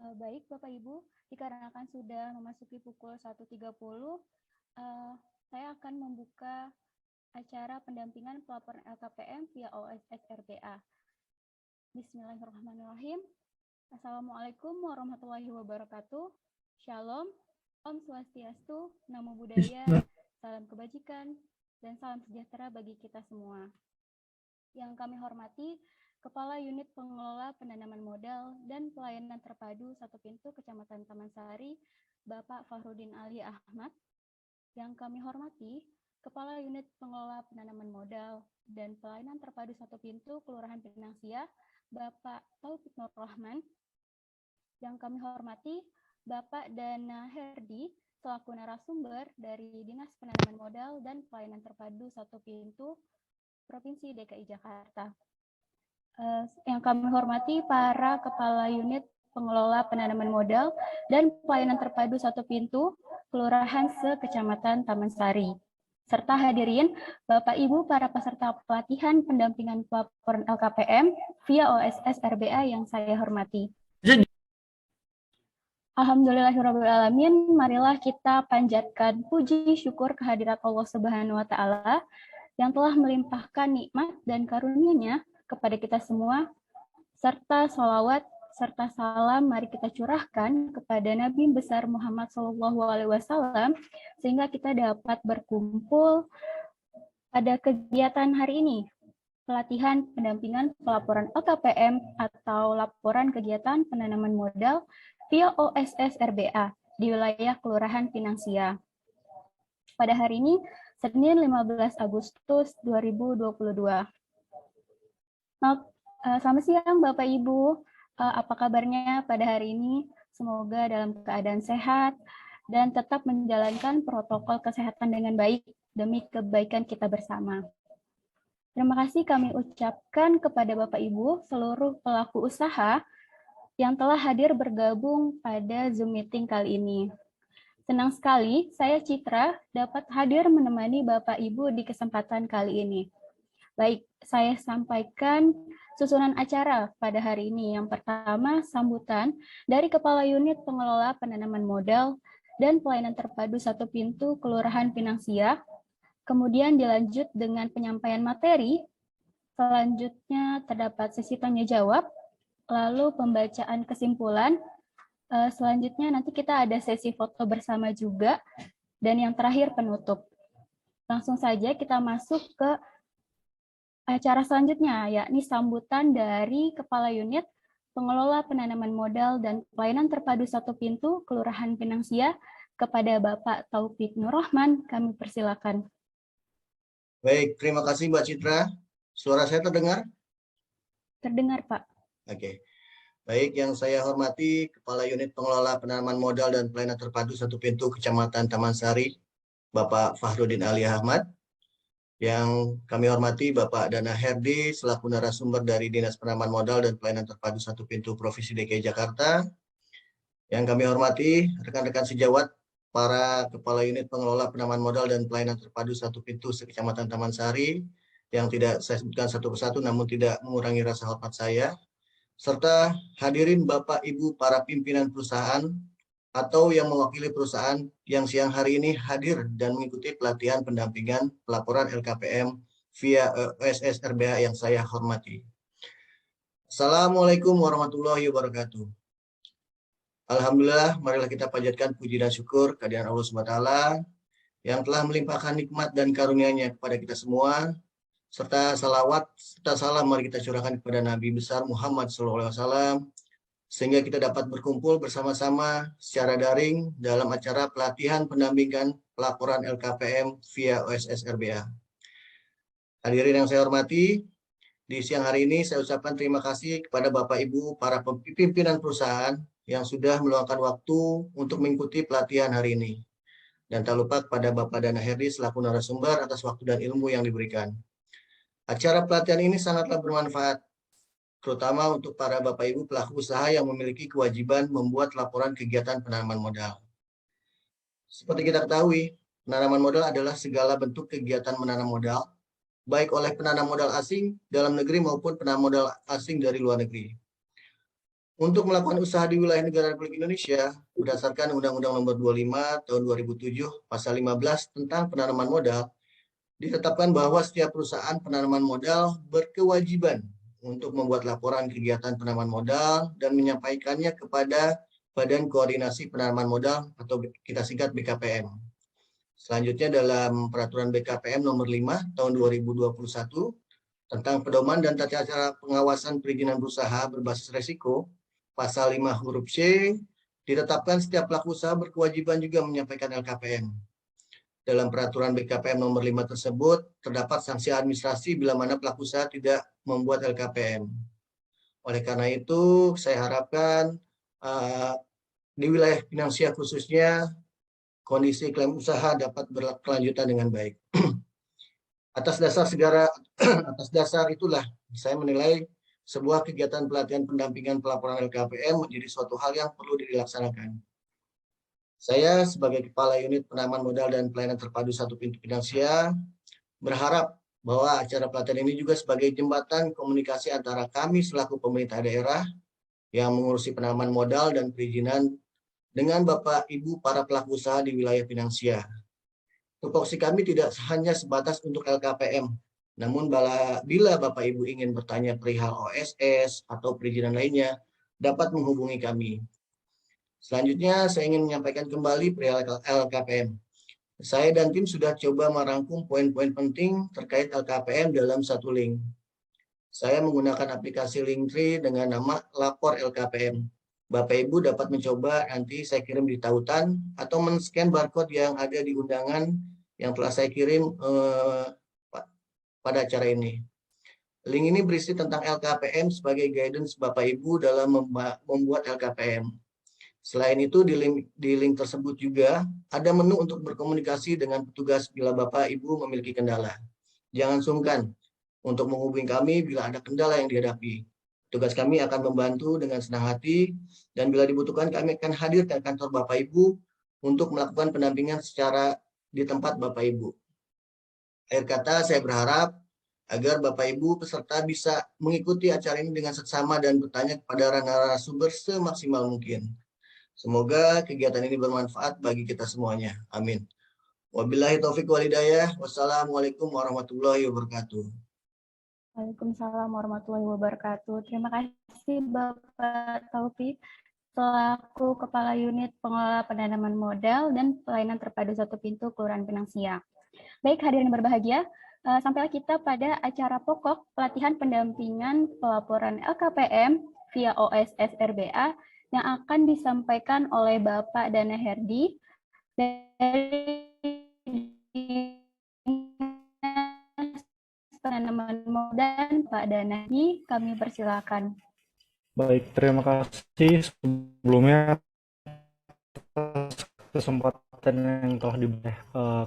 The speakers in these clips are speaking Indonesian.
Baik, Bapak Ibu, dikarenakan sudah memasuki pukul 1.30, saya akan membuka acara pendampingan pelaporan LKPM via OSS RBA. Bismillahirrahmanirrahim. Assalamualaikum warahmatullahi wabarakatuh. Shalom, Om Swastiastu, Namo Buddhaya, salam kebajikan, dan salam sejahtera bagi kita semua. Yang kami hormati, Kepala Unit Pengelola Penanaman Modal dan Pelayanan Terpadu Satu Pintu Kecamatan Taman Sari, Bapak Fahrudin Ali Ahmad. Yang kami hormati, Kepala Unit Pengelola Penanaman Modal dan Pelayanan Terpadu Satu Pintu Kelurahan Pinang Sia, Bapak Taufik Nur Rahman. Yang kami hormati, Bapak Dana Herdi, selaku narasumber dari Dinas Penanaman Modal dan Pelayanan Terpadu Satu Pintu Provinsi DKI Jakarta. Yang kami hormati para Kepala Unit Pengelola Penanaman Modal dan Pelayanan Terpadu Satu Pintu Kelurahan se-Kecamatan Taman Sari. Serta hadirin Bapak Ibu para peserta pelatihan pendampingan pelaporan LKPM via OSS RBA yang saya hormati. Alhamdulillahirrahmanirrahim, marilah kita panjatkan puji syukur kehadirat Allah Subhanahu wa Ta'ala yang telah melimpahkan nikmat dan karunia-Nya kepada kita semua, serta sholawat serta salam mari kita curahkan kepada Nabi besar Muhammad SAW, sehingga kita dapat berkumpul pada kegiatan hari ini, pelatihan pendampingan pelaporan LKPM atau laporan kegiatan penanaman modal via OSS RBA di wilayah Kelurahan Pinang Sia. Pada hari ini, Senin 15 Agustus 2022. Selamat siang Bapak Ibu, apa kabarnya pada hari ini? Semoga dalam keadaan sehat dan tetap menjalankan protokol kesehatan dengan baik demi kebaikan kita bersama. Terima kasih kami ucapkan kepada Bapak Ibu seluruh pelaku usaha yang telah hadir bergabung pada Zoom meeting kali ini. Senang sekali saya Citra dapat hadir menemani Bapak Ibu di kesempatan kali ini. Baik, saya sampaikan susunan acara pada hari ini. Yang pertama, sambutan dari Kepala Unit Pengelola Penanaman Modal dan Pelayanan Terpadu Satu Pintu Kelurahan Pinang Sia. Kemudian dilanjut dengan penyampaian materi. Selanjutnya terdapat sesi tanya jawab, lalu pembacaan kesimpulan. Selanjutnya nanti kita ada sesi foto bersama juga, dan yang terakhir penutup. Langsung saja kita masuk ke acara selanjutnya, yakni sambutan dari Kepala Unit Pengelola Penanaman Modal dan Pelayanan Terpadu Satu Pintu Kelurahan Pinang Sia kepada Bapak Taufik Nur Rahman. Kami persilakan. Baik, terima kasih Mbak Citra. Suara saya terdengar? Terdengar, Pak. Oke. Baik, yang saya hormati Kepala Unit Pengelola Penanaman Modal dan Pelayanan Terpadu Satu Pintu Kecamatan Taman Sari, Bapak Fahrudin Ali Ahmad. Yang kami hormati Bapak Dana Herdi selaku narasumber dari Dinas Penanaman Modal dan Pelayanan Terpadu Satu Pintu Provinsi DKI Jakarta. Yang kami hormati rekan-rekan sejawat para Kepala Unit Pengelola Penanaman Modal dan Pelayanan Terpadu Satu Pintu Kecamatan Taman Sari yang tidak saya sebutkan satu persatu namun tidak mengurangi rasa hormat saya, serta hadirin Bapak Ibu para pimpinan perusahaan atau yang mewakili perusahaan yang siang hari ini hadir dan mengikuti pelatihan pendampingan pelaporan LKPM via OSS RBA yang saya hormati. Assalamualaikum warahmatullahi wabarakatuh. Alhamdulillah, marilah kita panjatkan puji dan syukur kehadiran Allah SWT yang telah melimpahkan nikmat dan karunia-Nya kepada kita semua, serta salawat serta salam mari kita curahkan kepada Nabi besar Muhammad SAW, sehingga kita dapat berkumpul bersama-sama secara daring dalam acara pelatihan pendampingan pelaporan LKPM via OSS RBA. Hadirin yang saya hormati, di siang hari ini saya ucapkan terima kasih kepada Bapak Ibu para pimpinan perusahaan yang sudah meluangkan waktu untuk mengikuti pelatihan hari ini. Dan tak lupa kepada Bapak Dana Herdi selaku narasumber atas waktu dan ilmu yang diberikan. Acara pelatihan ini sangatlah bermanfaat, terutama untuk para Bapak Ibu pelaku usaha yang memiliki kewajiban membuat laporan kegiatan penanaman modal. Seperti kita ketahui, penanaman modal adalah segala bentuk kegiatan menanam modal, baik oleh penanam modal asing dalam negeri maupun penanam modal asing dari luar negeri. untuk melakukan usaha di wilayah negara Republik Indonesia berdasarkan Undang-Undang Nomor 25 Tahun 2007 Pasal 15 tentang penanaman modal, ditetapkan bahwa setiap perusahaan penanaman modal berkewajiban untuk membuat laporan kegiatan penanaman modal dan menyampaikannya kepada Badan Koordinasi Penanaman Modal atau kita singkat BKPM. Selanjutnya dalam Peraturan BKPM Nomor 5 Tahun 2021 tentang pedoman dan tata cara pengawasan perizinan berusaha berbasis resiko, Pasal 5 huruf C, ditetapkan setiap pelaku usaha berkewajiban juga menyampaikan LKPM. Dalam peraturan BKPM nomor 5 tersebut, terdapat sanksi administrasi bila mana pelaku usaha tidak membuat LKPM. Oleh karena itu, saya harapkan di wilayah finansial khususnya, kondisi klaim usaha dapat berkelanjutan dengan baik. Atas dasar itulah, saya menilai sebuah kegiatan pelatihan pendampingan pelaporan LKPM menjadi suatu hal yang perlu dilaksanakan. Saya sebagai Kepala Unit Penanaman Modal dan Pelayanan Terpadu Satu Pintu Finansia berharap bahwa acara pelatihan ini juga sebagai jembatan komunikasi antara kami selaku pemerintah daerah yang mengurusi penanaman modal dan perizinan dengan Bapak Ibu para pelaku usaha di wilayah finansia. Tupoksi kami tidak hanya sebatas untuk LKPM, namun bila Bapak Ibu ingin bertanya perihal OSS atau perizinan lainnya, dapat menghubungi kami. Selanjutnya, saya ingin menyampaikan kembali perihal LKPM. Saya dan tim sudah coba merangkum poin-poin penting terkait LKPM dalam satu link. Saya menggunakan aplikasi Linktree dengan nama Lapor LKPM. Bapak Ibu dapat mencoba, nanti saya kirim di tautan atau men-scan barcode yang ada di undangan yang telah saya kirim pada acara ini. Link ini berisi tentang LKPM sebagai guidance Bapak Ibu dalam membuat LKPM. Selain itu, di link tersebut juga ada menu untuk berkomunikasi dengan petugas bila Bapak Ibu memiliki kendala. Jangan sungkan untuk menghubungi kami bila ada kendala yang dihadapi. Tugas kami akan membantu dengan senang hati, dan bila dibutuhkan kami akan hadir ke kantor Bapak Ibu untuk melakukan pendampingan secara di tempat Bapak Ibu. Akhir kata, saya berharap agar Bapak Ibu peserta bisa mengikuti acara ini dengan seksama dan bertanya kepada narasumber semaksimal mungkin. Semoga kegiatan ini bermanfaat bagi kita semuanya. Amin. Wabillahi taufiq wal hidayah. Wassalamualaikum warahmatullahi wabarakatuh. Waalaikumsalam warahmatullahi wabarakatuh. Terima kasih Bapak Taufik selaku Kepala Unit Pengelola Penanaman Modal dan Pelayanan Terpadu Satu Pintu Kelurahan Pinang Sia. Baik, hadirin berbahagia, sampailah kita pada acara pokok pelatihan pendampingan pelaporan LKPM via OSS RBA yang akan disampaikan oleh Bapak Dana Herdi dari Penanaman Modal. Pak Dana, kami persilakan. Baik, terima kasih sebelumnya atas kesempatan yang telah diberi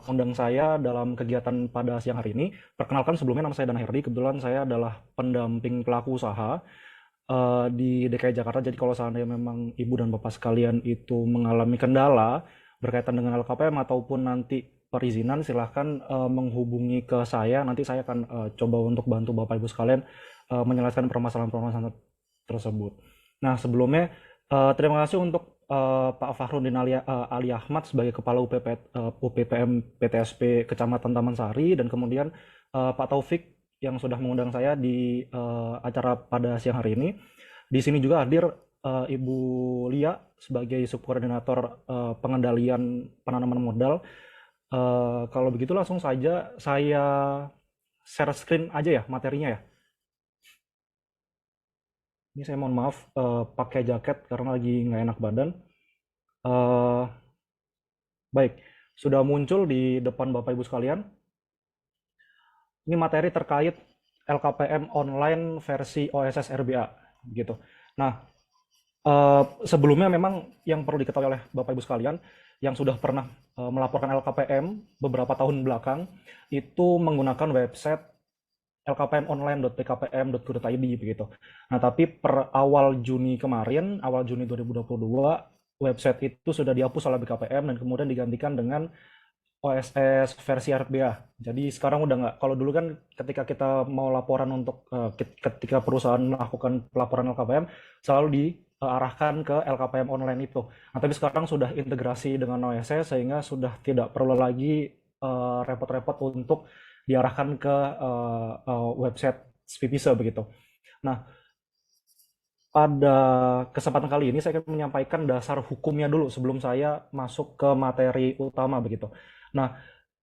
undang saya dalam kegiatan pada siang hari ini. Perkenalkan, sebelumnya nama saya Dana Herdi. Kebetulan saya adalah pendamping pelaku usaha di DKI Jakarta. Jadi kalau seandainya memang Ibu dan Bapak sekalian itu mengalami kendala berkaitan dengan LKPM ataupun nanti perizinan, silahkan menghubungi ke saya. Nanti saya akan coba untuk bantu Bapak Ibu sekalian menyelesaikan permasalahan-permasalahan tersebut. Nah, sebelumnya terima kasih untuk Pak Fahrudin Ali Ahmad sebagai Kepala UPPM PTSP Kecamatan Taman Sari, dan kemudian Pak Taufik yang sudah mengundang saya di acara pada siang hari ini. Di sini juga hadir Ibu Lia sebagai subkoordinator pengendalian penanaman modal. Kalau begitu langsung saja saya share screen aja ya materinya ya. Ini saya mohon maaf pakai jaket karena lagi nggak enak badan. Baik, sudah muncul di depan Bapak Ibu sekalian. Ini materi terkait LKPM online versi OSS RBA gitu. Nah, sebelumnya memang yang perlu diketahui oleh Bapak Ibu sekalian yang sudah pernah melaporkan LKPM beberapa tahun belakang itu menggunakan website lkpmonline.bkpm.go.id begitu. Nah, tapi per awal Juni kemarin, awal Juni 2022, website itu sudah dihapus oleh BKPM dan kemudian digantikan dengan OSS versi RBA. Jadi sekarang udah nggak, kalau dulu kan ketika kita mau laporan untuk ketika perusahaan melakukan pelaporan LKPM selalu diarahkan ke LKPM online itu. Nah, tapi sekarang sudah integrasi dengan OSS sehingga sudah tidak perlu lagi repot-repot untuk diarahkan ke website SPPISA begitu. Nah, pada kesempatan kali ini saya akan menyampaikan dasar hukumnya dulu sebelum saya masuk ke materi utama begitu. Nah,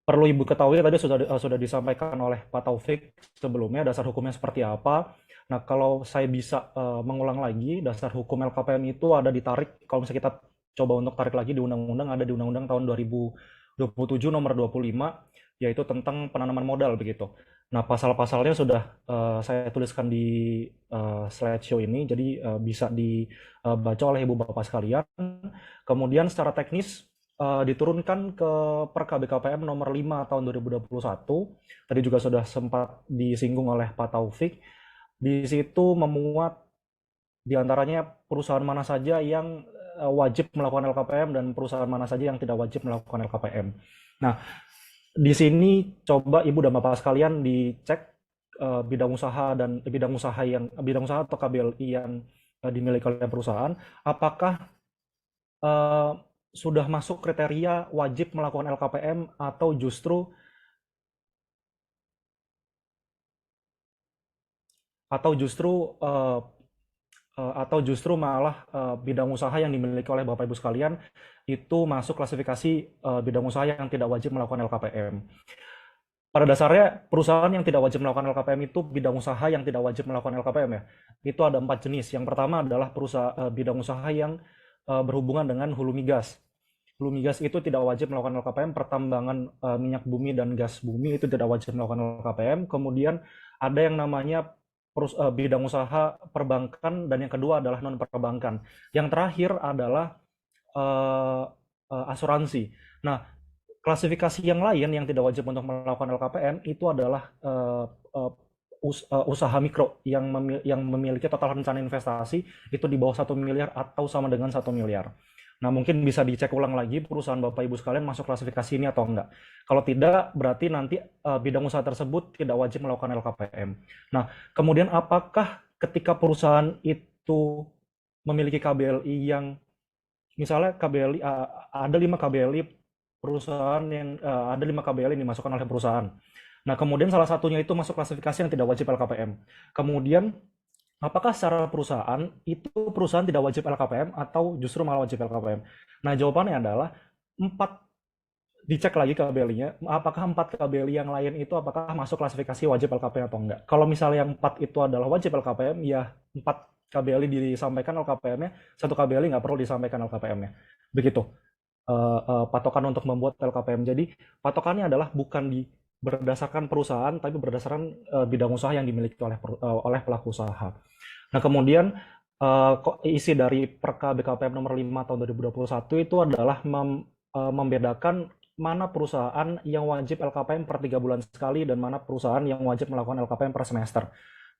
perlu Ibu ketahui tadi sudah disampaikan oleh Pak Taufik sebelumnya dasar hukumnya seperti apa. Nah, kalau saya bisa mengulang lagi, dasar hukum LKPM itu ada ditarik, kalau misalnya kita coba untuk tarik lagi di undang-undang, ada di undang-undang tahun 2027 nomor 25, yaitu tentang penanaman modal begitu. Nah, pasal-pasalnya sudah saya tuliskan di slideshow ini, jadi bisa dibaca oleh Ibu Bapak sekalian. Kemudian secara teknis diturunkan ke Perka BKPM nomor 5 tahun 2021. Tadi juga sudah sempat disinggung oleh Pak Taufik. Di situ memuat diantaranya perusahaan mana saja yang wajib melakukan LKPM dan perusahaan mana saja yang tidak wajib melakukan LKPM. Nah, di sini coba Ibu dan Bapak sekalian dicek bidang usaha atau KBLI yang dimiliki oleh perusahaan, apakah sudah masuk kriteria wajib melakukan LKPM atau justru malah bidang usaha yang dimiliki oleh Bapak Ibu sekalian itu masuk klasifikasi bidang usaha yang tidak wajib melakukan LKPM. Pada dasarnya perusahaan yang tidak wajib melakukan LKPM itu bidang usaha yang tidak wajib melakukan LKPM ya. Itu ada 4 jenis. Yang pertama adalah bidang usaha yang berhubungan dengan hulu migas. Hulu migas itu tidak wajib melakukan LKPM, pertambangan minyak bumi dan gas bumi itu tidak wajib melakukan LKPM. Kemudian ada yang namanya bidang usaha perbankan dan yang kedua adalah non perbankan. Yang terakhir adalah asuransi. Nah, klasifikasi yang lain yang tidak wajib untuk melakukan LKPM itu adalah usaha mikro yang memiliki total rencana investasi itu di bawah 1 miliar atau sama dengan 1 miliar. Nah, mungkin bisa dicek ulang lagi perusahaan Bapak Ibu sekalian masuk klasifikasi ini atau enggak. Kalau tidak, berarti nanti bidang usaha tersebut tidak wajib melakukan LKPM. Nah, kemudian apakah ketika perusahaan itu memiliki KBLI yang misalnya KBLI ada 5 KBLI perusahaan yang ada 5 KBLI yang dimasukkan oleh perusahaan. Nah, kemudian salah satunya itu masuk klasifikasi yang tidak wajib LKPM. Kemudian apakah secara perusahaan itu perusahaan tidak wajib LKPM atau justru malah wajib LKPM? Nah, jawabannya adalah 4, dicek lagi KBLI-nya, apakah 4 KBLI yang lain itu apakah masuk klasifikasi wajib LKPM atau enggak. Kalau misalnya yang 4 itu adalah wajib LKPM, ya 4 KBLI disampaikan LKPM-nya, 1 KBLI nggak perlu disampaikan LKPM-nya. Begitu patokan untuk membuat LKPM. Jadi patokannya adalah bukan berdasarkan perusahaan, tapi berdasarkan bidang usaha yang dimiliki oleh pelaku usaha. Nah, kemudian isi dari Perka BKPM nomor 5 tahun 2021 itu adalah membedakan mana perusahaan yang wajib LKPM per 3 bulan sekali dan mana perusahaan yang wajib melakukan LKPM per semester.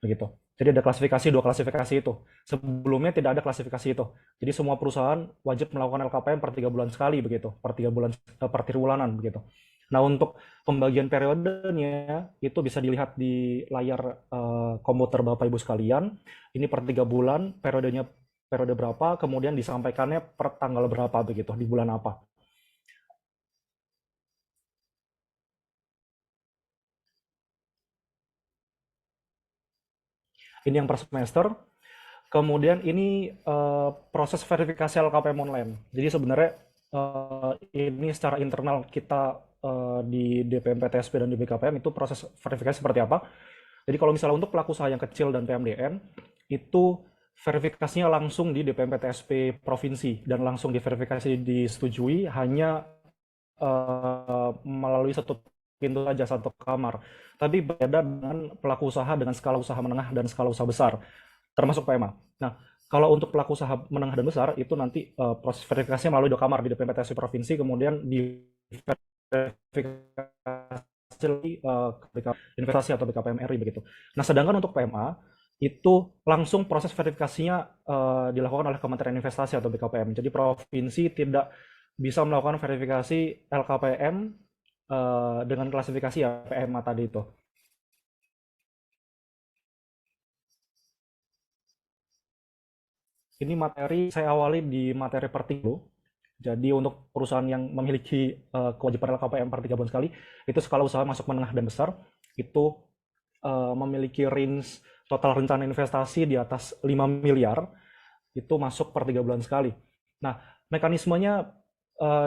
Begitu. Jadi ada klasifikasi, 2 klasifikasi itu. Sebelumnya tidak ada klasifikasi itu. Jadi semua perusahaan wajib melakukan LKPM per 3 bulan sekali begitu, per triwulanan begitu. Nah, untuk pembagian periodenya itu bisa dilihat di layar komputer Bapak Ibu sekalian. Ini per 3 bulan, periode berapa, kemudian disampaikannya per tanggal berapa begitu, di bulan apa. Ini yang per semester. Kemudian ini proses verifikasi LKPM online. Jadi sebenarnya ini secara internal kita di DPMPTSP dan di BKPM itu proses verifikasi seperti apa. Jadi kalau misalnya untuk pelaku usaha yang kecil dan PMDN, itu verifikasinya langsung di DPMPTSP provinsi dan langsung diverifikasi disetujui hanya melalui satu pintu saja, satu kamar. Tapi beda dengan pelaku usaha dengan skala usaha menengah dan skala usaha besar, termasuk PMA. Nah, kalau untuk pelaku usaha menengah dan besar, itu nanti proses verifikasinya melalui 2 kamar di DPMPTSP provinsi, kemudian di verifikasi investasi atau BKPM RI begitu. Nah, sedangkan untuk PMA, itu langsung proses verifikasinya dilakukan oleh Kementerian Investasi atau BKPM. Jadi provinsi tidak bisa melakukan verifikasi LKPM dengan klasifikasi ya PMA tadi itu. Ini materi saya awali di materi per 3 dulu. Jadi untuk perusahaan yang memiliki kewajiban LKPM per 3 bulan sekali, itu skala usaha masuk menengah dan besar, itu memiliki range total rencana investasi di atas 5 miliar, itu masuk per 3 bulan sekali. Nah, mekanismenya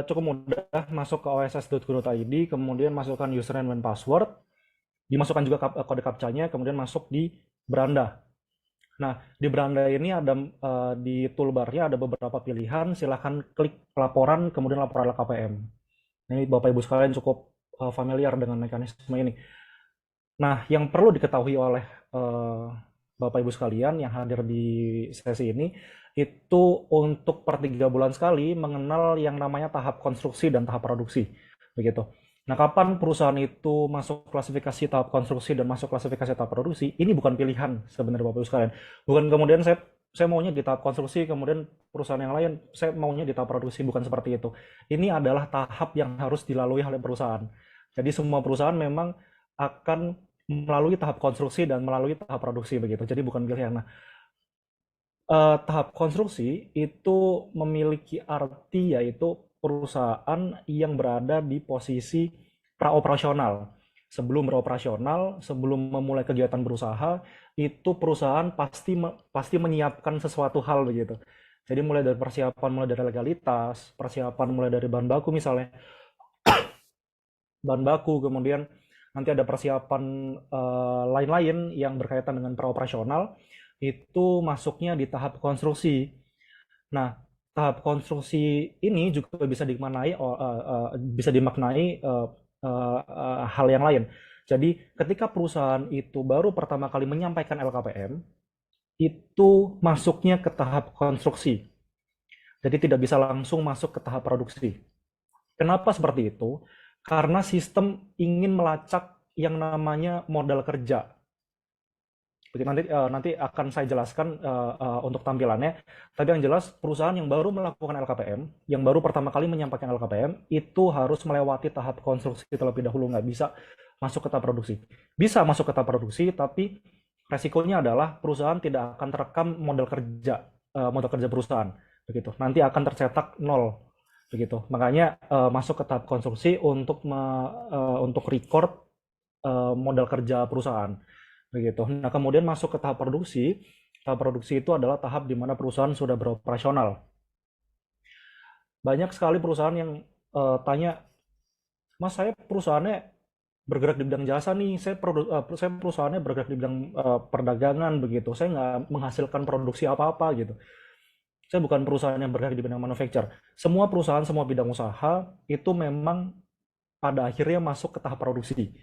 cukup mudah, masuk ke oss.go.id, kemudian masukkan username dan password, dimasukkan juga kode captcha-nya, kemudian masuk di beranda. Nah, di beranda ini ada di toolbar-nya ada beberapa pilihan, silahkan klik laporan, kemudian laporan LKPM. Ini Bapak Ibu sekalian cukup familiar dengan mekanisme ini. Nah, yang perlu diketahui oleh Bapak Ibu sekalian yang hadir di sesi ini, itu untuk per 3 bulan sekali mengenal yang namanya tahap konstruksi dan tahap produksi. Begitu. Nah, kapan perusahaan itu masuk klasifikasi tahap konstruksi dan masuk klasifikasi tahap produksi, ini bukan pilihan sebenarnya Bapak Ibu sekalian. Bukan kemudian saya maunya di tahap konstruksi, kemudian perusahaan yang lain saya maunya di tahap produksi, bukan seperti itu. Ini adalah tahap yang harus dilalui oleh perusahaan. Jadi semua perusahaan memang akan melalui tahap konstruksi dan melalui tahap produksi begitu. Jadi bukan pilihan. Nah, tahap konstruksi itu memiliki arti yaitu perusahaan yang berada di posisi praoperasional. Sebelum beroperasional, sebelum memulai kegiatan berusaha, itu perusahaan pasti menyiapkan sesuatu hal begitu. Jadi mulai dari persiapan, mulai dari legalitas, persiapan mulai dari bahan baku misalnya, bahan baku, kemudian nanti ada persiapan lain-lain yang berkaitan dengan praoperasional, itu masuknya di tahap konstruksi. Nah, tahap konstruksi ini juga bisa dimaknai hal yang lain. Jadi, ketika perusahaan itu baru pertama kali menyampaikan LKPM, itu masuknya ke tahap konstruksi. Jadi tidak bisa langsung masuk ke tahap produksi. Kenapa seperti itu? Karena sistem ingin melacak yang namanya modal kerja. Nanti akan saya jelaskan untuk tampilannya. Tapi yang jelas perusahaan yang baru melakukan LKPM, yang baru pertama kali menyampaikan LKPM, itu harus melewati tahap konstruksi terlebih dahulu, nggak bisa masuk ke tahap produksi. Bisa masuk ke tahap produksi, tapi resikonya adalah perusahaan tidak akan terekam modal kerja perusahaan, begitu. Nanti akan tercetak 0, begitu. Makanya masuk ke tahap konstruksi untuk record modal kerja perusahaan. Begitu. Nah, kemudian masuk ke tahap produksi. Tahap produksi itu adalah tahap di mana perusahaan sudah beroperasional. Banyak sekali perusahaan yang tanya, Mas, saya perusahaannya bergerak di bidang jasa nih, saya perusahaannya bergerak di bidang perdagangan begitu, saya nggak menghasilkan produksi apa-apa gitu. Saya bukan perusahaan yang bergerak di bidang manufacture. Semua perusahaan, semua bidang usaha itu memang pada akhirnya masuk ke tahap produksi.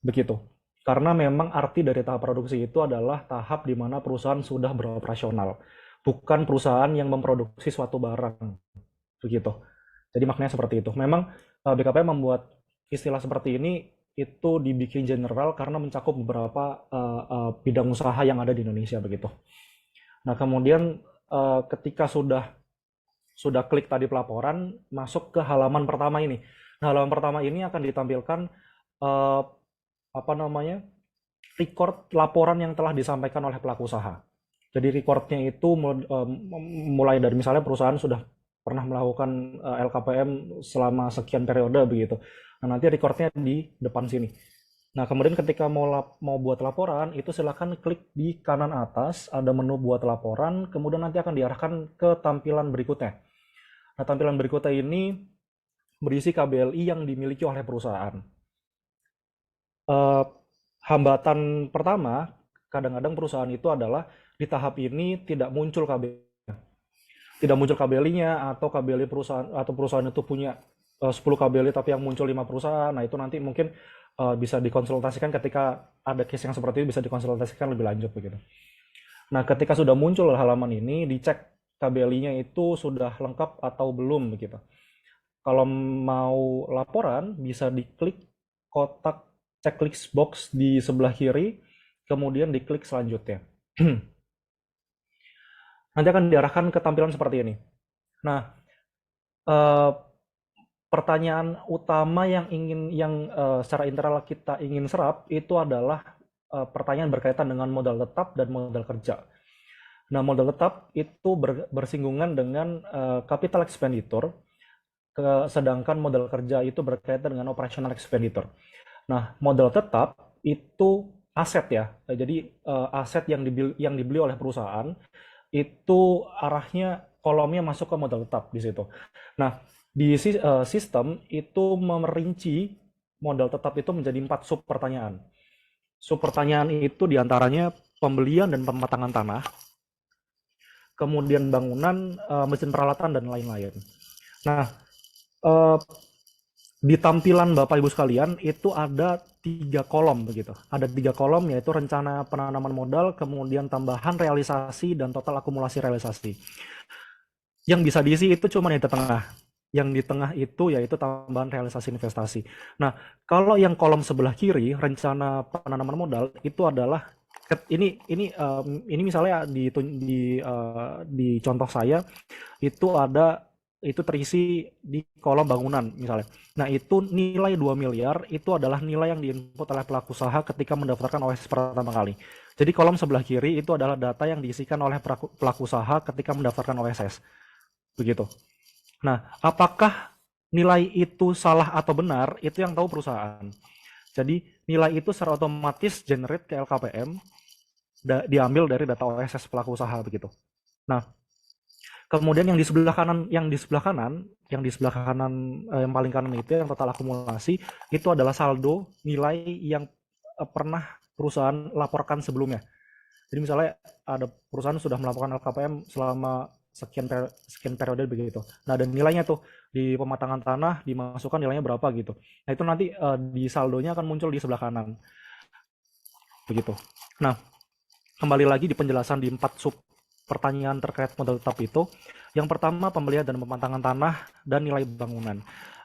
Begitu. Karena memang arti dari tahap produksi itu adalah tahap di mana perusahaan sudah beroperasional, bukan perusahaan yang memproduksi suatu barang. Begitu. Jadi maknanya seperti itu. Memang BKPM membuat istilah seperti ini itu dibikin general karena mencakup beberapa bidang usaha yang ada di Indonesia begitu. Nah, kemudian ketika sudah klik tadi pelaporan, masuk ke halaman pertama ini. Nah, halaman pertama ini akan ditampilkan record laporan yang telah disampaikan oleh pelaku usaha. Jadi recordnya itu mulai dari misalnya perusahaan sudah pernah melakukan LKPM selama sekian periode begitu. Nah, nanti recordnya di depan sini. Nah, kemudian ketika mau buat laporan, itu silakan klik di kanan atas, ada menu buat laporan, kemudian nanti akan diarahkan ke tampilan berikutnya. Nah, tampilan berikutnya ini berisi KBLI yang dimiliki oleh perusahaan. Hambatan pertama, kadang-kadang perusahaan itu adalah di tahap ini tidak muncul KBLI-nya, atau KBLI perusahaan atau perusahaan itu punya 10 KBLI tapi yang muncul 5 perusahaan. Nah, itu nanti mungkin bisa dikonsultasikan ketika ada case yang seperti itu, bisa dikonsultasikan lebih lanjut begitu. Nah, ketika sudah muncul halaman ini, dicek KBLI-nya itu sudah lengkap atau belum begitu. Kalau mau laporan, bisa diklik kotak checklist box di sebelah kiri, kemudian diklik selanjutnya. Nanti akan diarahkan ke tampilan seperti ini. Nah, pertanyaan utama yang secara internal kita ingin serap itu adalah pertanyaan berkaitan dengan modal tetap dan modal kerja. Nah, modal tetap itu bersinggungan dengan capital expenditure, sedangkan modal kerja itu berkaitan dengan operational expenditure. Nah, modal tetap itu aset ya. Jadi aset yang dibeli oleh perusahaan itu arahnya kolomnya masuk ke modal tetap di situ. Nah, di sistem itu merinci modal tetap itu menjadi 4 sub pertanyaan. Sub pertanyaan itu diantaranya pembelian dan pematangan tanah, kemudian bangunan, mesin peralatan dan lain-lain. Nah, eh, di tampilan Bapak Ibu sekalian itu ada 3 kolom begitu. Ada 3 kolom yaitu rencana penanaman modal, kemudian tambahan realisasi dan total akumulasi realisasi. Yang bisa diisi itu cuma yang di tengah. Yang di tengah itu yaitu tambahan realisasi investasi. Nah, kalau yang kolom sebelah kiri rencana penanaman modal itu adalah ini misalnya di contoh saya itu terisi di kolom bangunan misalnya. Nah, itu nilai 2 miliar itu adalah nilai yang diinput oleh pelaku usaha ketika mendaftarkan OSS pertama kali. Jadi kolom sebelah kiri itu adalah data yang diisikan oleh pelaku usaha ketika mendaftarkan OSS. Begitu. Nah, apakah nilai itu salah atau benar, itu yang tahu perusahaan. Jadi, nilai itu secara otomatis generate ke LKPM, diambil dari data OSS pelaku usaha begitu. Nah, kemudian yang di sebelah kanan, yang paling kanan itu yang total akumulasi itu adalah saldo nilai yang pernah perusahaan laporkan sebelumnya. Jadi misalnya ada perusahaan sudah melaporkan LKPM selama sekian periode begitu. Nah, dan nilainya tuh di pematangan tanah dimasukkan nilainya berapa gitu. Nah, itu nanti di saldonya akan muncul di sebelah kanan. Begitu. Nah, kembali lagi di penjelasan di 4 sub pertanyaan terkait modal tetap itu. Yang pertama, pembelian dan pematangan tanah dan nilai bangunan.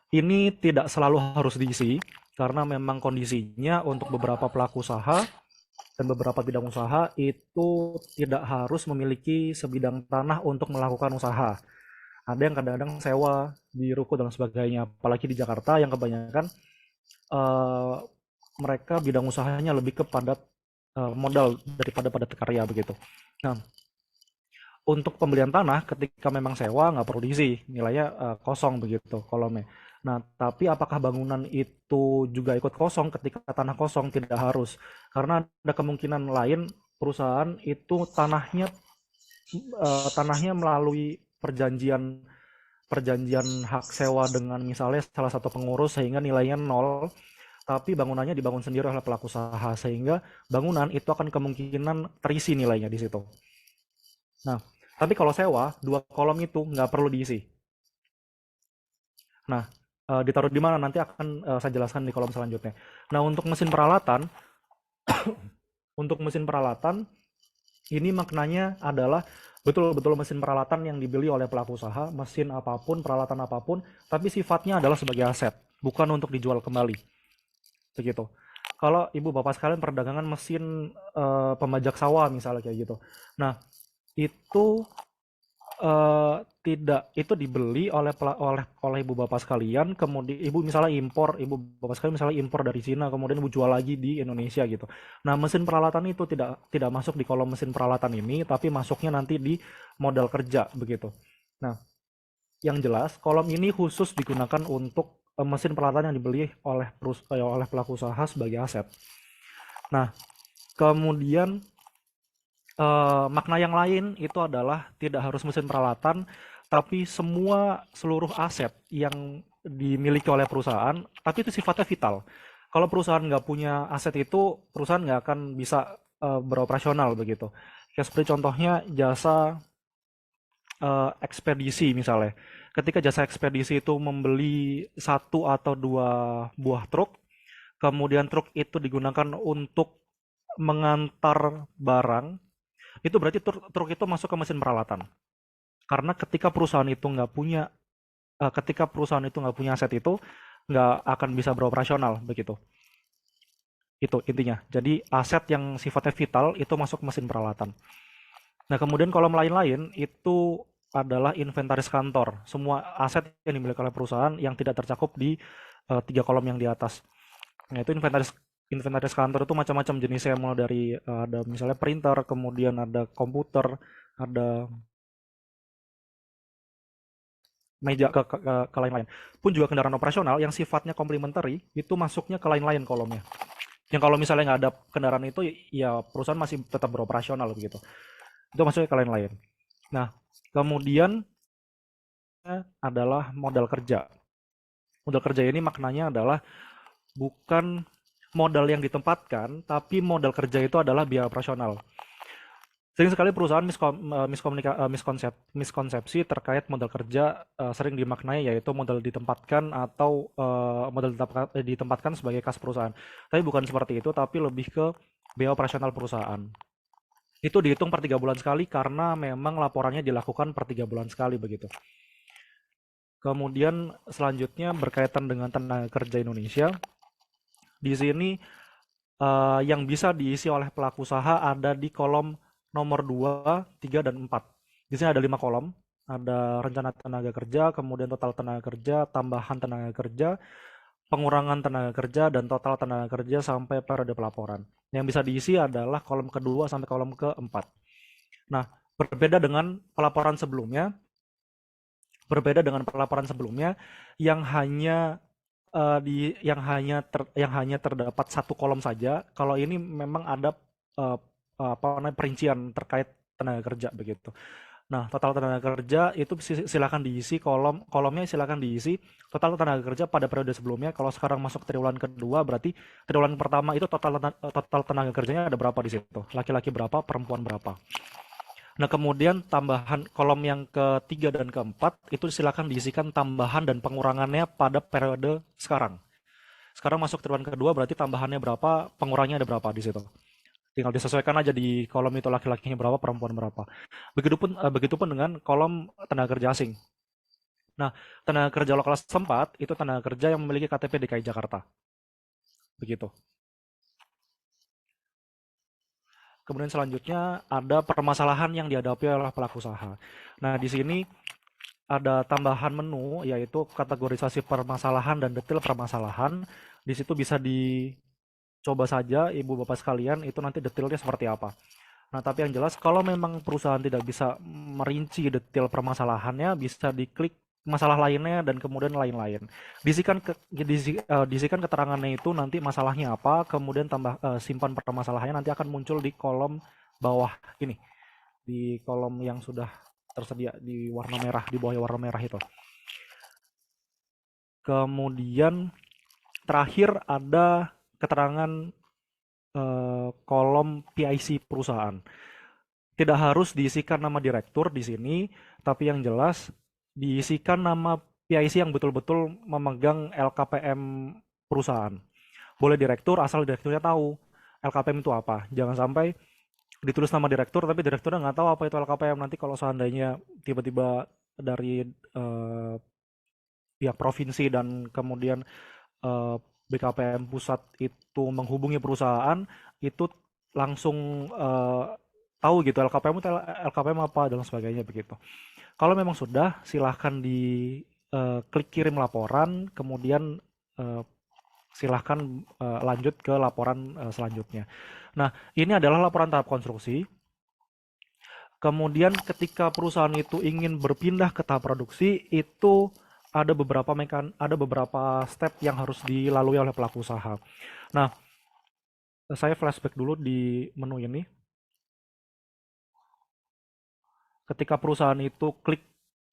Ini tidak selalu harus diisi karena memang kondisinya untuk beberapa pelaku usaha dan beberapa bidang usaha itu tidak harus memiliki sebidang tanah untuk melakukan usaha. Ada yang kadang-kadang sewa di ruko dan sebagainya. Apalagi di Jakarta yang kebanyakan eh, mereka bidang usahanya lebih kepada modal daripada padat karya begitu. Nah, untuk pembelian tanah ketika memang sewa nggak perlu diisi, nilainya kosong begitu kolomnya. Nah, tapi apakah bangunan itu juga ikut kosong ketika tanah kosong? Tidak harus, karena ada kemungkinan lain perusahaan itu tanahnya melalui perjanjian perjanjian hak sewa dengan misalnya salah satu pengurus sehingga nilainya nol, tapi bangunannya dibangun sendiri oleh pelaku usaha sehingga bangunan itu akan kemungkinan terisi nilainya di situ. Nah, tapi kalau sewa, 2 kolom itu nggak perlu diisi. Nah, ditaruh di mana nanti akan saya jelaskan di kolom selanjutnya. Nah, untuk mesin peralatan ini maknanya adalah betul-betul mesin peralatan yang dibeli oleh pelaku usaha, mesin apapun, peralatan apapun, tapi sifatnya adalah sebagai aset, bukan untuk dijual kembali. Begitu. Kalau ibu bapak sekalian perdagangan mesin pembajak sawah misalnya kayak gitu. Nah, itu tidak, itu dibeli oleh ibu bapak sekalian, kemudian ibu bapak sekalian misalnya impor dari Cina, kemudian ibu jual lagi di Indonesia gitu. Nah, mesin peralatan itu tidak masuk di kolom mesin peralatan ini, tapi masuknya nanti di modal kerja begitu. Nah, yang jelas kolom ini khusus digunakan untuk mesin peralatan yang dibeli oleh pelaku usaha sebagai aset. Nah, kemudian makna yang lain itu adalah tidak harus mesin peralatan, tapi seluruh aset yang dimiliki oleh perusahaan, tapi itu sifatnya vital. Kalau perusahaan nggak punya aset itu, perusahaan nggak akan bisa beroperasional begitu. Kayak seperti contohnya jasa ekspedisi misalnya. Ketika jasa ekspedisi itu membeli 1 atau 2 buah truk, kemudian truk itu digunakan untuk mengantar barang, itu berarti truk itu masuk ke mesin peralatan. Karena ketika perusahaan itu nggak punya aset itu, nggak akan bisa beroperasional begitu. Itu intinya. Jadi aset yang sifatnya vital itu masuk mesin peralatan. Nah, kemudian kolom lain-lain itu adalah inventaris kantor. Semua aset yang dimiliki oleh perusahaan yang tidak tercakup di 3 kolom yang di atas. Nah, itu inventaris kantor itu macam-macam jenisnya, mulai dari ada misalnya printer, kemudian ada komputer, ada meja ke lain-lain. Pun juga kendaraan operasional yang sifatnya complementary itu masuknya ke lain-lain kolomnya. Yang kalau misalnya nggak ada kendaraan itu, ya perusahaan masih tetap beroperasional begitu. Itu masuknya ke lain-lain. Nah, kemudian adalah modal kerja. Modal kerja ini maknanya adalah bukan modal yang ditempatkan, tapi modal kerja itu adalah biaya operasional. Sering sekali perusahaan miskonsepsi terkait modal kerja, sering dimaknai yaitu modal ditempatkan atau modal ditempatkan sebagai kas perusahaan. Tapi bukan seperti itu, tapi lebih ke biaya operasional perusahaan. Itu dihitung per 3 bulan sekali karena memang laporannya dilakukan per 3 bulan sekali begitu. Kemudian selanjutnya berkaitan dengan tenaga kerja Indonesia. Di sini yang bisa diisi oleh pelaku usaha ada di kolom nomor 2, 3, dan 4. Di sini ada 5 kolom. Ada rencana tenaga kerja, kemudian total tenaga kerja, tambahan tenaga kerja, pengurangan tenaga kerja, dan total tenaga kerja sampai periode pelaporan. Yang bisa diisi adalah kolom kedua sampai kolom keempat. Nah, berbeda dengan pelaporan sebelumnya, yang hanya terdapat satu kolom saja. Kalau ini memang ada perincian terkait tenaga kerja begitu. Nah, total tenaga kerja itu silakan diisi kolomnya, silakan diisi total tenaga kerja pada periode sebelumnya. Kalau sekarang masuk triwulan kedua, berarti triwulan pertama itu total tenaga kerjanya ada berapa di situ? Laki-laki berapa, perempuan berapa? Nah, kemudian tambahan kolom yang ketiga dan keempat itu silakan diisikan tambahan dan pengurangannya pada periode sekarang. Sekarang masuk triwulan kedua, berarti tambahannya berapa, pengurangannya ada berapa di situ. Tinggal disesuaikan aja di kolom itu laki-lakinya berapa, perempuan berapa. Begitupun dengan kolom tenaga kerja asing. Nah, tenaga kerja lokal setempat itu tenaga kerja yang memiliki KTP DKI Jakarta. Begitu. Kemudian selanjutnya ada permasalahan yang dihadapi oleh pelaku usaha. Nah, di sini ada tambahan menu yaitu kategorisasi permasalahan dan detail permasalahan. Di situ bisa dicoba saja Ibu Bapak sekalian itu nanti detailnya seperti apa. Nah, tapi yang jelas kalau memang perusahaan tidak bisa merinci detail permasalahannya, bisa diklik masalah lainnya dan kemudian lain-lain. Diisikan keterangannya itu nanti masalahnya apa, kemudian simpan permasalahannya nanti akan muncul di kolom bawah ini. Di kolom yang sudah tersedia di warna merah, di bawah warna merah itu. Kemudian terakhir ada keterangan kolom PIC perusahaan. Tidak harus diisikan nama direktur di sini, tapi yang jelas diisikan nama PIC yang betul-betul memegang LKPM perusahaan. Boleh direktur asal direkturnya tahu LKPM itu apa. Jangan sampai ditulis nama direktur tapi direkturnya nggak tahu apa itu LKPM. Nanti kalau seandainya tiba-tiba dari pihak provinsi dan kemudian BKPM pusat itu menghubungi perusahaan, itu langsung tahu gitu LKPM apa dan sebagainya begitu. Kalau memang sudah, silahkan klik kirim laporan, kemudian silahkan lanjut ke laporan selanjutnya. Nah, ini adalah laporan tahap konstruksi. Kemudian ketika perusahaan itu ingin berpindah ke tahap produksi, itu ada beberapa step yang harus dilalui oleh pelaku usaha. Nah, saya flashback dulu di menu ini. Ketika perusahaan itu klik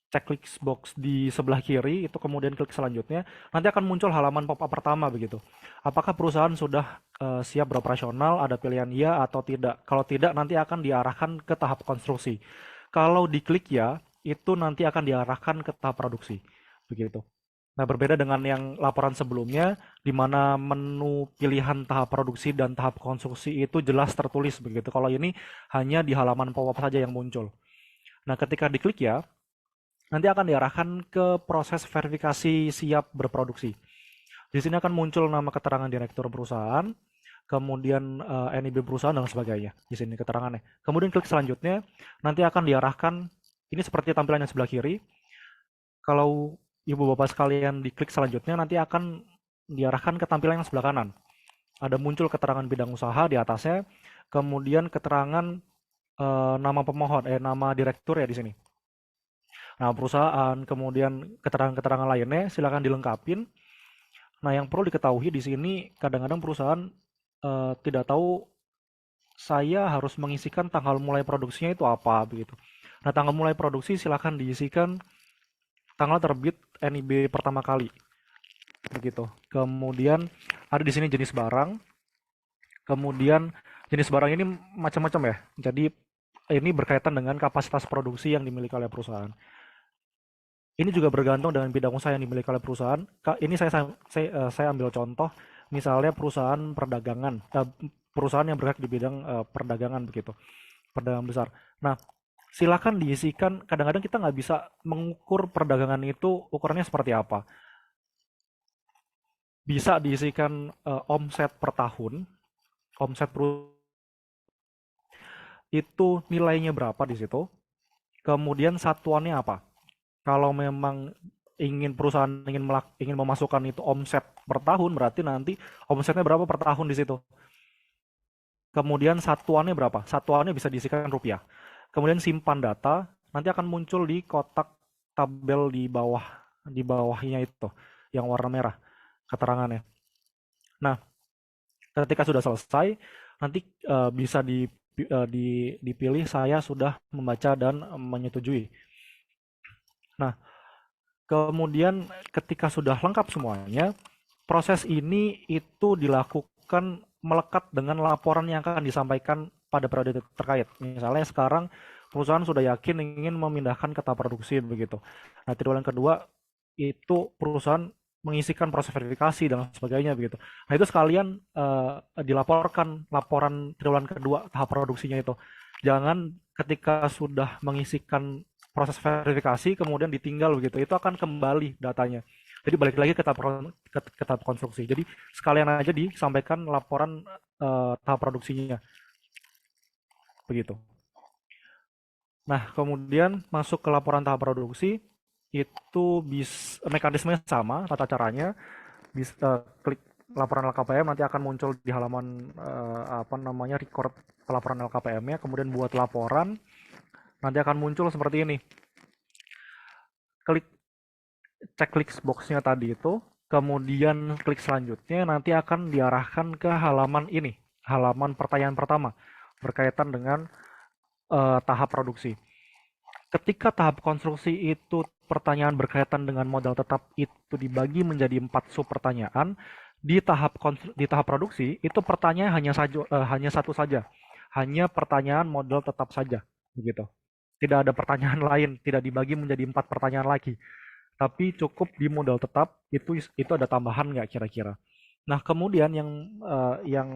checklist box di sebelah kiri, itu kemudian klik selanjutnya, nanti akan muncul halaman pop-up pertama begitu. Apakah perusahaan sudah siap beroperasional, ada pilihan ya atau tidak. Kalau tidak, nanti akan diarahkan ke tahap konstruksi. Kalau diklik ya, itu nanti akan diarahkan ke tahap produksi. Begitu. Nah, berbeda dengan yang laporan sebelumnya, di mana menu pilihan tahap produksi dan tahap konstruksi itu jelas tertulis begitu. Kalau ini hanya di halaman pop-up saja yang muncul. Nah, ketika diklik ya, nanti akan diarahkan ke proses verifikasi siap berproduksi. Di sini akan muncul nama keterangan direktur perusahaan, kemudian NIB perusahaan dan sebagainya. Di sini keterangannya. Kemudian klik selanjutnya, nanti akan diarahkan, ini seperti tampilannya sebelah kiri. Kalau Ibu Bapak sekalian diklik selanjutnya, nanti akan diarahkan ke tampilan yang sebelah kanan. Ada muncul keterangan bidang usaha di atasnya, kemudian keterangan nama pemohon, nama direktur ya di sini. Nama perusahaan, kemudian keterangan-keterangan lainnya silakan dilengkapin. Nah, yang perlu diketahui di sini kadang-kadang perusahaan tidak tahu saya harus mengisikan tanggal mulai produksinya itu apa begitu. Nah, tanggal mulai produksi silakan diisikan tanggal terbit NIB pertama kali begitu. Kemudian ada di sini jenis barang. Kemudian jenis barang ini macam-macam ya. Jadi ini berkaitan dengan kapasitas produksi yang dimiliki oleh perusahaan. Ini juga bergantung dengan bidang usaha yang dimiliki oleh perusahaan. Ini saya ambil contoh, misalnya perusahaan perdagangan, perusahaan yang bergerak di bidang perdagangan begitu, perdagangan besar. Nah, silakan diisikan. Kadang-kadang kita nggak bisa mengukur perdagangan itu ukurannya seperti apa. Bisa diisikan omset per tahun, omset perusahaan itu nilainya berapa di situ. Kemudian satuannya apa? Kalau memang perusahaan ingin memasukkan itu omset per tahun, berarti nanti omsetnya berapa per tahun di situ. Kemudian satuannya berapa? Satuannya bisa diisikan rupiah. Kemudian simpan data, nanti akan muncul di kotak tabel di bawahnya itu, yang warna merah keterangannya. Nah, ketika sudah selesai, nanti bisa dipilih saya sudah membaca dan menyetujui. Nah, kemudian ketika sudah lengkap semuanya, proses ini itu dilakukan melekat dengan laporan yang akan disampaikan pada periode terkait. Misalnya sekarang perusahaan sudah yakin ingin memindahkan ke tahap produksi begitu. Nah, triwulan kedua itu perusahaan mengisikan proses verifikasi dan sebagainya begitu. Nah, itu sekalian dilaporkan laporan triwulan kedua tahap produksinya itu. Jangan ketika sudah mengisikan proses verifikasi kemudian ditinggal begitu. Itu akan kembali datanya. Jadi balik lagi ke tahap konstruksi. Jadi sekalian aja disampaikan laporan tahap produksinya. Begitu. Nah, kemudian masuk ke laporan tahap produksi, itu mekanismenya sama, tata caranya. Klik laporan LKPM, nanti akan muncul di halaman record laporan LKPM-nya, kemudian buat laporan, nanti akan muncul seperti ini. Klik checklist box-nya tadi itu, kemudian klik selanjutnya nanti akan diarahkan ke halaman ini, halaman pertanyaan pertama berkaitan dengan tahap produksi. Ketika tahap konstruksi itu pertanyaan berkaitan dengan modal tetap itu dibagi menjadi 4 sub pertanyaan, di tahap produksi itu pertanyaan hanya satu saja, hanya pertanyaan modal tetap saja, begitu. Tidak ada pertanyaan lain, tidak dibagi menjadi 4 pertanyaan lagi. Tapi cukup di modal tetap itu ada tambahan nggak kira-kira. Nah, kemudian yang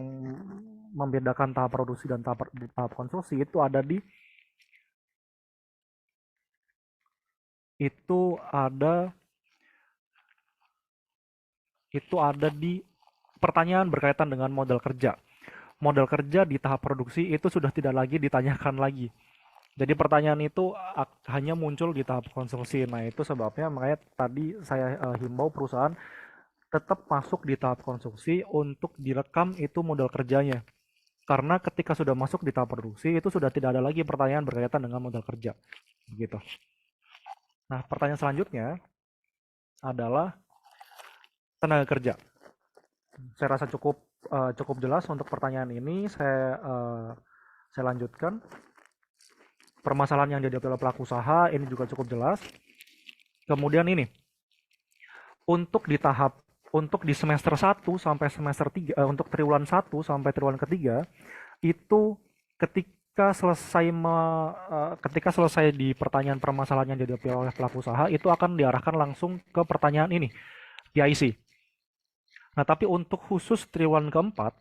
membedakan tahap produksi dan tahap konstruksi itu ada di pertanyaan berkaitan dengan modal kerja. Modal kerja di tahap produksi itu sudah tidak lagi ditanyakan lagi. Jadi pertanyaan itu hanya muncul di tahap konstruksi. Nah, itu sebabnya makanya tadi saya himbau perusahaan tetap masuk di tahap konstruksi untuk direkam itu modal kerjanya. Karena ketika sudah masuk di tahap produksi itu sudah tidak ada lagi pertanyaan berkaitan dengan modal kerja. Begitu. Nah, pertanyaan selanjutnya adalah tenaga kerja. Saya rasa cukup jelas untuk pertanyaan ini. Saya lanjutkan. Permasalahan yang dihadapi oleh pelaku usaha ini juga cukup jelas. Kemudian ini, untuk di semester 1 sampai semester 3, untuk triwulan 1 sampai triwulan ketiga, itu ketika selesai di pertanyaan permasalahan yang dihadapi oleh pelaku usaha, itu akan diarahkan langsung ke pertanyaan ini, PIC. Nah, tapi untuk khusus triwulan keempat,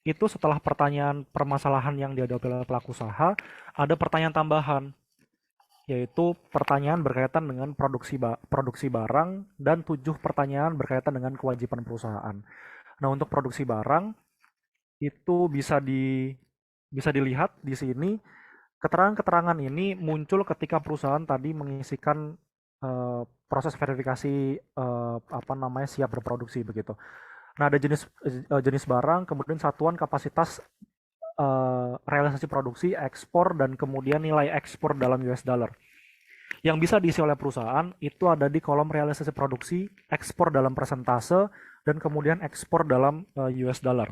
itu setelah pertanyaan permasalahan yang dihadapi oleh pelaku usaha, ada pertanyaan tambahan, yaitu pertanyaan berkaitan dengan produksi barang dan 7 pertanyaan berkaitan dengan kewajiban perusahaan. Nah, untuk produksi barang itu bisa dilihat di sini. Keterangan-keterangan ini muncul ketika perusahaan tadi mengisikan proses verifikasi siap berproduksi begitu. Nah, ada jenis barang, kemudian satuan kapasitas realisasi produksi, ekspor, dan kemudian nilai ekspor dalam US dollar. Yang bisa diisi oleh perusahaan itu ada di kolom realisasi produksi, ekspor dalam persentase, dan kemudian ekspor dalam US dollar.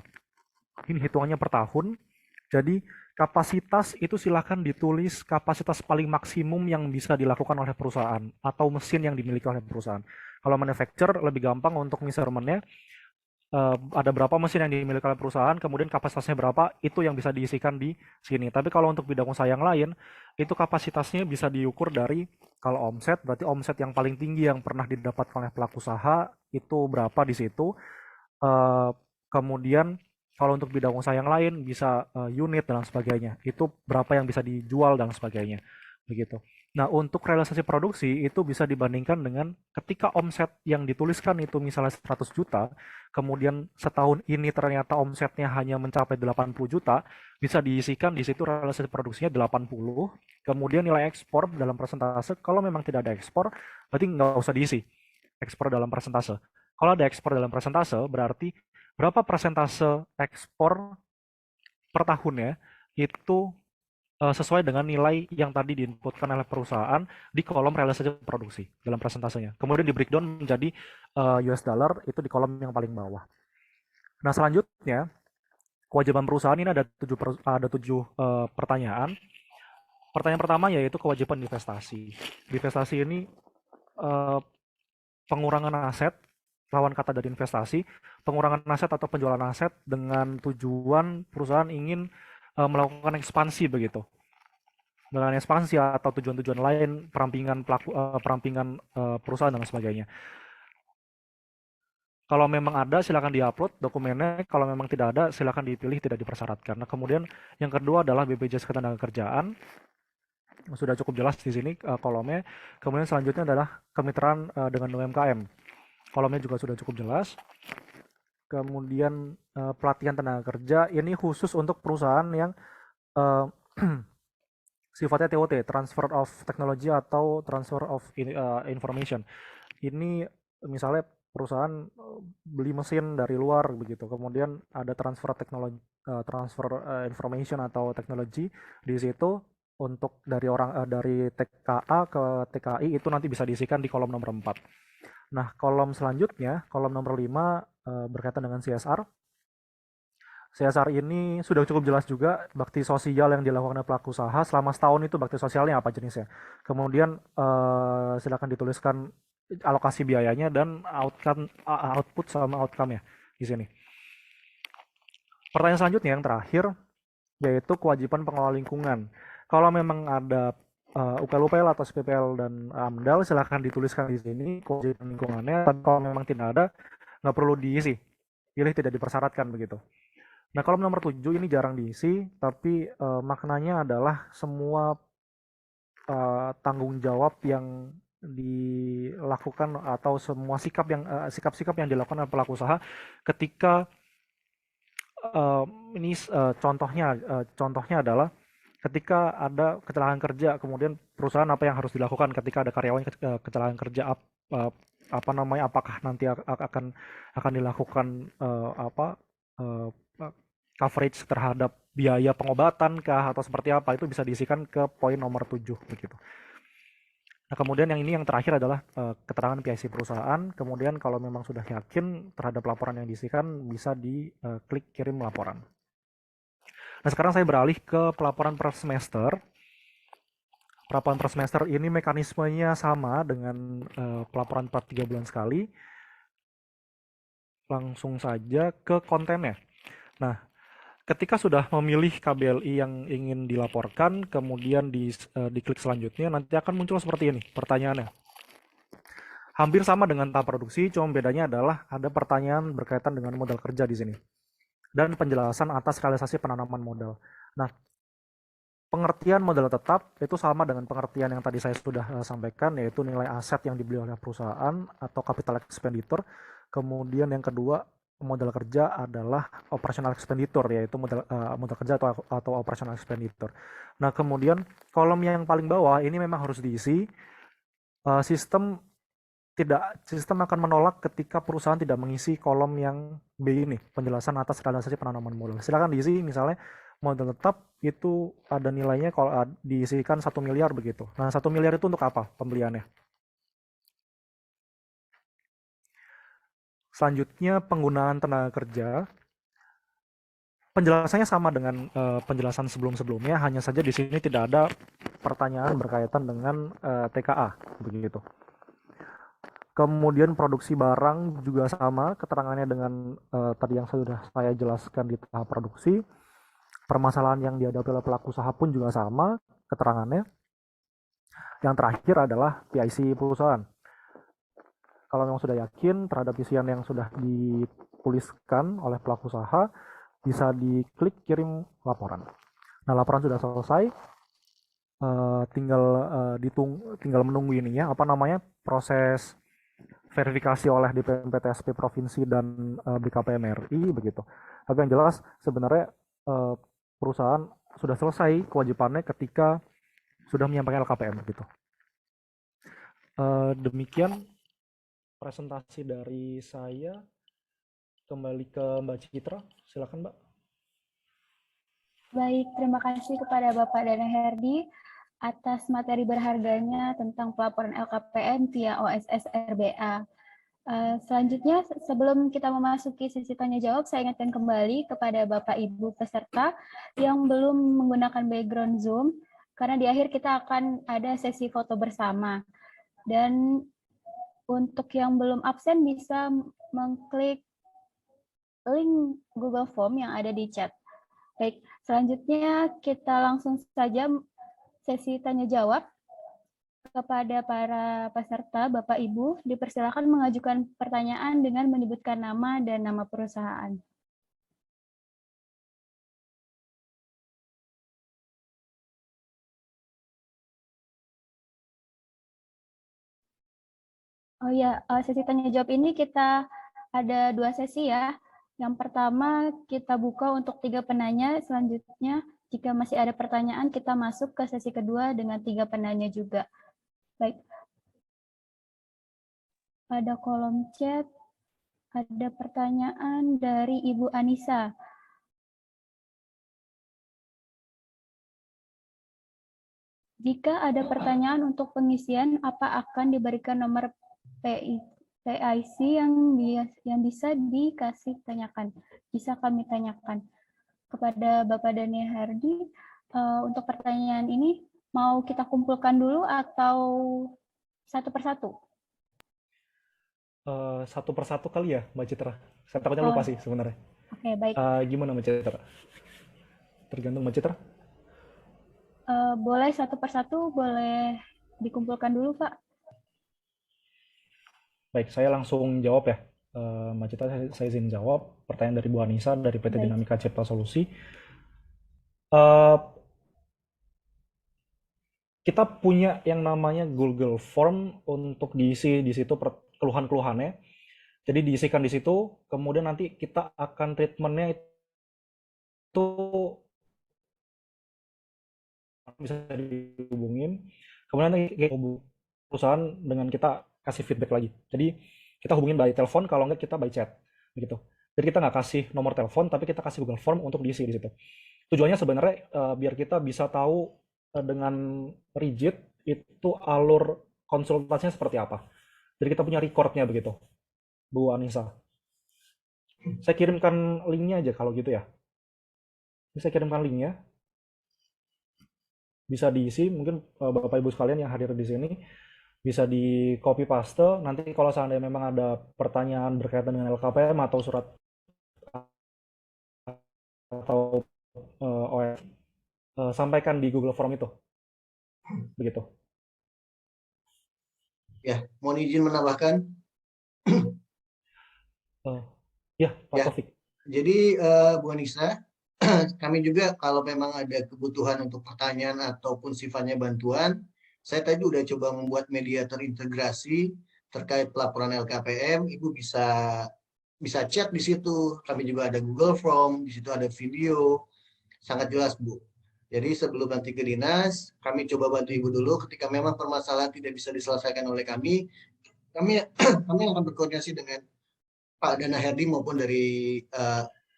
Ini hitungannya per tahun. Jadi kapasitas itu silakan ditulis kapasitas paling maksimum yang bisa dilakukan oleh perusahaan atau mesin yang dimiliki oleh perusahaan. Kalau manufacturer lebih gampang untuk measurement-nya, ada berapa mesin yang dimiliki oleh perusahaan, kemudian kapasitasnya berapa, itu yang bisa diisikan di sini. Tapi kalau untuk bidang usaha yang lain, itu kapasitasnya bisa diukur dari, kalau omset, berarti omset yang paling tinggi yang pernah didapatkan oleh pelaku usaha, itu berapa di situ. Kemudian kalau untuk bidang usaha yang lain, bisa unit dan sebagainya. Itu berapa yang bisa dijual dan sebagainya. Begitu. Nah, untuk realisasi produksi itu bisa dibandingkan dengan ketika omset yang dituliskan itu misalnya 100 juta, kemudian setahun ini ternyata omsetnya hanya mencapai 80 juta, bisa diisikan di situ realisasi produksinya 80, kemudian nilai ekspor dalam persentase, kalau memang tidak ada ekspor, berarti nggak usah diisi ekspor dalam persentase. Kalau ada ekspor dalam persentase, berarti berapa persentase ekspor per tahunnya itu sesuai dengan nilai yang tadi diinputkan oleh perusahaan di kolom realisasi produksi dalam presentasenya. Kemudian di breakdown menjadi US dollar itu di kolom yang paling bawah. Nah, selanjutnya kewajiban perusahaan ini ada tujuh pertanyaan. Pertanyaan pertama yaitu kewajiban investasi. Investasi ini pengurangan aset, lawan kata dari investasi, pengurangan aset atau penjualan aset dengan tujuan perusahaan ingin melakukan ekspansi begitu. Melakukan ekspansi atau tujuan-tujuan lain, perampingan perusahaan dan sebagainya. Kalau memang ada, silakan diupload dokumennya. Kalau memang tidak ada, silakan dipilih tidak dipersyaratkan. Nah, kemudian yang kedua adalah BPJS Ketenagakerjaan. Sudah cukup jelas di sini kolomnya. Kemudian selanjutnya adalah kemitraan dengan UMKM. Kolomnya juga sudah cukup jelas. Kemudian pelatihan tenaga kerja ini khusus untuk perusahaan yang sifatnya TOT, Transfer of Technology atau Transfer of Information. Ini misalnya perusahaan beli mesin dari luar begitu, kemudian ada transfer teknologi, transfer information atau teknologi di situ untuk dari TKA ke TKI itu nanti bisa diisikan di kolom nomor 4. Nah, kolom selanjutnya, kolom nomor 5 berkaitan dengan CSR. CSR ini sudah cukup jelas juga bakti sosial yang dilakukan oleh pelaku usaha selama setahun itu bakti sosialnya apa jenisnya. Kemudian silakan dituliskan alokasi biayanya dan output sama outcome-nya di sini. Pertanyaan selanjutnya yang terakhir yaitu kewajiban pengelola lingkungan. Kalau memang ada UPL atau SPPL dan AMDAL silahkan dituliskan di sini kewajiban lingkungannya. Tapi kalau memang tidak ada, nggak perlu diisi, pilih tidak dipersyaratkan begitu. Nah, kolom nomor 7 ini jarang diisi, tapi maknanya adalah semua tanggung jawab yang dilakukan atau semua sikap-sikap yang dilakukan oleh pelaku usaha ketika contohnya adalah ketika ada kecelakaan kerja, kemudian perusahaan apa yang harus dilakukan ketika ada karyawan kecelakaan kerja, apakah nanti akan dilakukan coverage terhadap biaya pengobatan kah atau seperti apa, itu bisa diisikan ke poin nomor 7 begitu. Nah, kemudian yang terakhir adalah keterangan PIC perusahaan. Kemudian kalau memang sudah yakin terhadap laporan yang diisikan, bisa diklik kirim laporan. Nah, sekarang saya beralih ke pelaporan per semester. Pelaporan per semester ini mekanismenya sama dengan pelaporan per 3 bulan sekali. Langsung saja ke kontennya. Nah, ketika sudah memilih KBLI yang ingin dilaporkan, kemudian diklik selanjutnya, nanti akan muncul seperti ini pertanyaannya. Hampir sama dengan tahap produksi, cuma bedanya adalah ada pertanyaan berkaitan dengan modal kerja di sini. Dan penjelasan atas realisasi penanaman modal. Nah, pengertian modal tetap itu sama dengan pengertian yang tadi saya sudah sampaikan, yaitu nilai aset yang dibeli oleh perusahaan atau capital expenditure. Kemudian yang kedua, modal kerja adalah operational expenditure, yaitu modal kerja atau operational expenditure. Nah, kemudian kolom yang paling bawah ini memang harus diisi. Sistem akan menolak ketika perusahaan tidak mengisi kolom yang B ini, penjelasan atas realisasi penanaman modal. Silakan diisi misalnya modal tetap itu ada nilainya kalau diisikan 1 miliar begitu. Nah, 1 miliar itu untuk apa pembeliannya? Selanjutnya penggunaan tenaga kerja. Penjelasannya sama dengan penjelasan sebelum-sebelumnya, hanya saja di sini tidak ada pertanyaan berkaitan dengan TKA begitu. Kemudian produksi barang juga sama, keterangannya dengan tadi yang sudah saya jelaskan di tahap produksi. Permasalahan yang dihadapi oleh pelaku usaha pun juga sama keterangannya. Yang terakhir adalah PIC perusahaan. Kalau memang sudah yakin terhadap isian yang sudah dituliskan oleh pelaku usaha, bisa diklik kirim laporan. Nah, laporan sudah selesai, tinggal menunggu ininya, proses verifikasi oleh DPMPTSP Provinsi dan BKPM RI begitu. Tapi yang jelas sebenarnya perusahaan sudah selesai kewajibannya ketika sudah menyampaikan LKPM gitu. Demikian presentasi dari saya. Kembali ke Mbak Citra, silakan Mbak. Baik, terima kasih kepada Bapak Dana Herdi atas materi berharganya tentang pelaporan LKPM via OSS RBA. Selanjutnya, sebelum kita memasuki sesi tanya jawab, saya ingatkan kembali kepada Bapak Ibu peserta yang belum menggunakan background Zoom, karena di akhir kita akan ada sesi foto bersama. Dan untuk yang belum absen bisa mengklik link Google Form yang ada di chat. Baik, selanjutnya kita langsung saja sesi tanya jawab kepada para peserta. Bapak Ibu, dipersilakan mengajukan pertanyaan dengan menyebutkan nama dan nama perusahaan. Oh ya, sesi tanya jawab ini kita ada 2 sesi ya. Yang pertama kita buka untuk 3 penanya, selanjutnya jika masih ada pertanyaan kita masuk ke sesi kedua dengan 3 penanya juga. Baik. Ada kolom chat, ada pertanyaan dari Ibu Anissa. Jika ada pertanyaan untuk pengisian, apa akan diberikan nomor PIC yang bisa dikasih tanyakan? Bisa kami tanyakan kepada Bapak Dani Hardi. Untuk pertanyaan ini mau kita kumpulkan dulu atau satu persatu? Satu persatu kali ya Mbak Citra. Saya takutnya lupa sih sebenarnya. Oke, baik. Gimana Mbak Citra? Tergantung Mbak Citra. Boleh satu persatu, boleh dikumpulkan dulu Pak. Baik, saya langsung jawab ya. Mbak Citra, saya izin jawab pertanyaan dari Bu Anissa dari PT Dinamika Cipta Solusi. Kita punya yang namanya Google Form untuk diisi di situ keluhan-keluhannya. Jadi diisikan di situ, kemudian nanti kita akan treatmentnya itu bisa dihubungin. Kemudian nanti perusahaan dengan kita kasih feedback lagi. Jadi kita hubungin by telepon, kalau enggak kita by chat, begitu. Jadi kita nggak kasih nomor telepon, tapi kita kasih Google Form untuk diisi di situ. Tujuannya sebenarnya biar kita bisa tahu dengan rigid itu alur konsultasinya seperti apa. Jadi kita punya recordnya begitu, Bu Anissa. Saya kirimkan linknya aja kalau gitu ya. Saya kirimkan linknya. Bisa diisi, mungkin Bapak Ibu sekalian yang hadir di sini bisa di copy paste. Nanti kalau seandainya memang ada pertanyaan berkaitan dengan LKPM atau surat atau OF, sampaikan di Google Form itu. Begitu. Ya, mohon izin menambahkan. Ya, Pak Taufik. Jadi Bu Anissa, kami juga kalau memang ada kebutuhan untuk pertanyaan ataupun sifatnya bantuan, saya tadi udah coba membuat media terintegrasi terkait pelaporan LKPM. Ibu bisa chat di situ. Kami juga ada Google Form, di situ ada video. Sangat jelas, Bu. Jadi sebelum nanti ke dinas, kami coba bantu Ibu dulu. Ketika memang permasalahan tidak bisa diselesaikan oleh kami akan berkoordinasi dengan Pak Dana Herdi maupun dari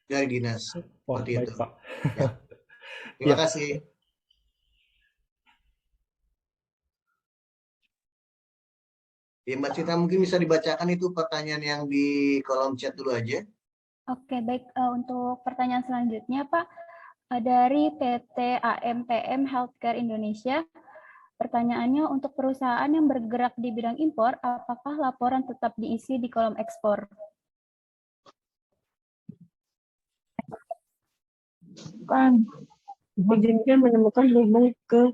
dinas. Wah, seperti baik, itu. Pak. Ya. Terima Iya, kasih. Ya, Mbak Cita mungkin bisa dibacakan itu pertanyaan yang di kolom chat dulu aja. Oke, baik. Untuk pertanyaan selanjutnya, Pak, dari PT AMPM Healthcare Indonesia, pertanyaannya untuk perusahaan yang bergerak di bidang impor, apakah laporan tetap diisi di kolom ekspor? Kan diizinkan menemukan lubang ke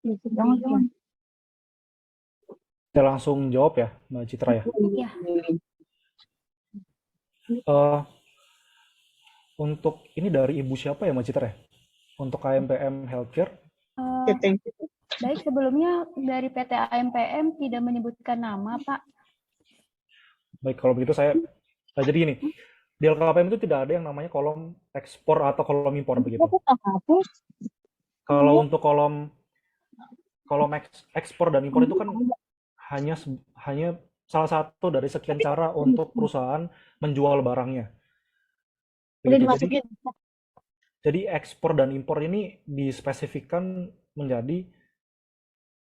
jangan-jangan saya langsung jawab ya, Mbak Citra ya. Ya. Eh, untuk ini dari Ibu siapa ya, Mbak Citra ya? Untuk KMPM Healthcare, Baik, sebelumnya dari PT AMPM tidak menyebutkan nama, Pak. baik kalau begitu jadi gini, di LKPM itu tidak ada yang namanya kolom ekspor atau kolom impor begitu. Kalau untuk kolom ekspor dan impor itu kan hanya salah satu dari sekian cara untuk perusahaan menjual barangnya. udah Begitu. dimasukin. Jadi ekspor dan impor ini dispesifikkan menjadi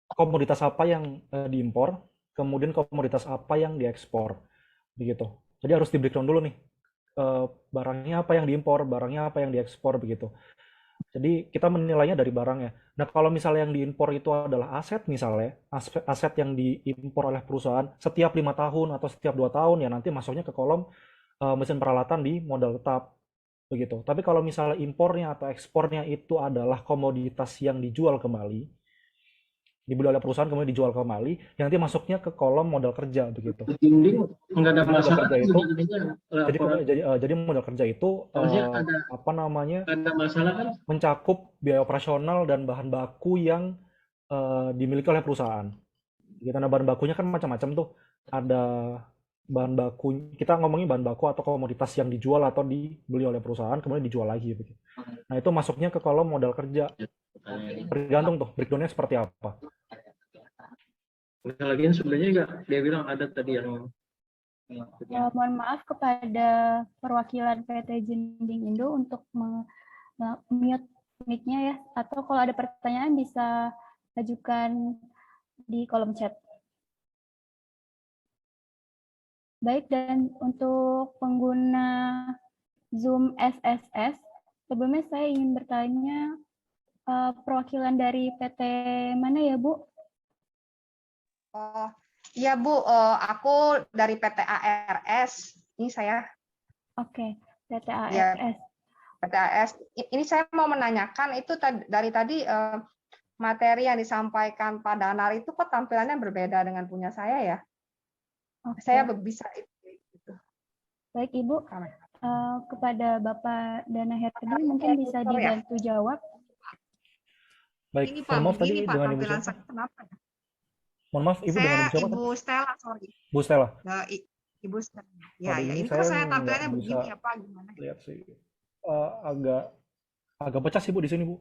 komoditas apa yang diimpor, kemudian komoditas apa yang diekspor. Begitu. Jadi harus di-breakdown dulu nih. Barangnya apa yang diimpor, barangnya apa yang diekspor begitu. Jadi kita menilainya dari barangnya. Nah, kalau misalnya yang diimpor itu adalah aset misalnya, aset yang diimpor oleh perusahaan setiap 5 tahun atau setiap 2 tahun, ya nanti masuknya ke kolom mesin peralatan di modal tetap begitu. Tapi kalau misalnya impornya atau ekspornya itu adalah komoditas yang dijual kembali, dibeli oleh perusahaan kemudian dijual kembali, yang nanti masuknya ke kolom modal kerja begitu. Dinding nggak ada Jadi modal masalah kerja itu, jadi laporan jadi modal kerja itu harusnya ada apa namanya masalah kan. mencakup biaya operasional dan bahan baku yang dimiliki oleh perusahaan. Gitu. Nah, bahan bakunya kan macam-macam tuh. Ada bahan baku, kita ngomongin bahan baku atau komoditas yang dijual atau dibeli oleh perusahaan kemudian dijual lagi begitu. Nah, itu masuknya ke kolom modal kerja. Tergantung tuh breakdown-nya seperti apa. Lagian sebenarnya juga dia bilang ada tadi yang Mohon maaf kepada perwakilan PT Jinding Indo untuk mute mic-nya ya, atau kalau ada pertanyaan bisa ajukan di kolom chat. Baik, dan untuk pengguna Zoom SSS, sebelumnya saya ingin bertanya, perwakilan dari PT mana ya, Bu? Oh, iya Bu, aku dari PT ARS. Ini saya. Oke, PT Ya, ARS. PT ARS. Ini saya mau menanyakan itu dari tadi materi yang disampaikan Pak Danar itu kok tampilannya berbeda dengan punya saya ya? Oke. Saya bisa itu. Baik Ibu, kepada Bapak Dana Herdi mungkin bisa dibantu jawab. Baik, Ini mohon Pak, maaf tadi begini Pak, dengan Ibu tampilan siapa? saya kenapa ya? Mohon maaf, Ibu dengan Saya Ibu siapa? Ibu Stella, sorry. Bu Stella. Ibu Stella. Waduh, Ya, ini ini saya kok saya nggak tampilannya bisa begini ya Pak, gimana? lihat sih. Agak pecah sih Bu di sini Bu.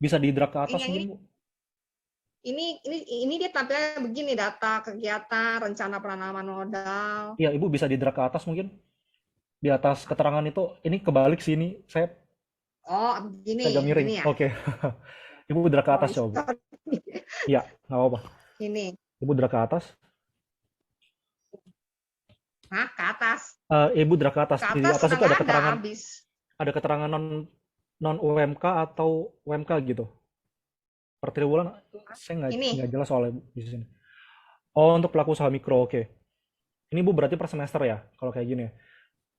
Bisa di drag ke atas mungkin Bu. Ini dia tampilnya begini, data kegiatan, rencana penanaman modal. Iya, Ibu bisa di drag ke atas mungkin. Di atas keterangan itu, ini kebalik sih ini. Saya Oh, begini, agak miring. ini ya. Oke. Ibu drag ke atas coba. Iya, nggak apa-apa. Ini. Ibu drag ke atas. Hah, ke atas. Ibu drag ke atas. Ke Di atas atas itu ada keterangan, habis. ada keterangan non UMK atau UMK gitu. Per triwulan saya nggak jelas soalnya Bu, di sini. Oh, untuk pelaku usaha mikro, oke. Ini Bu berarti per semester ya, kalau kayak gini ya.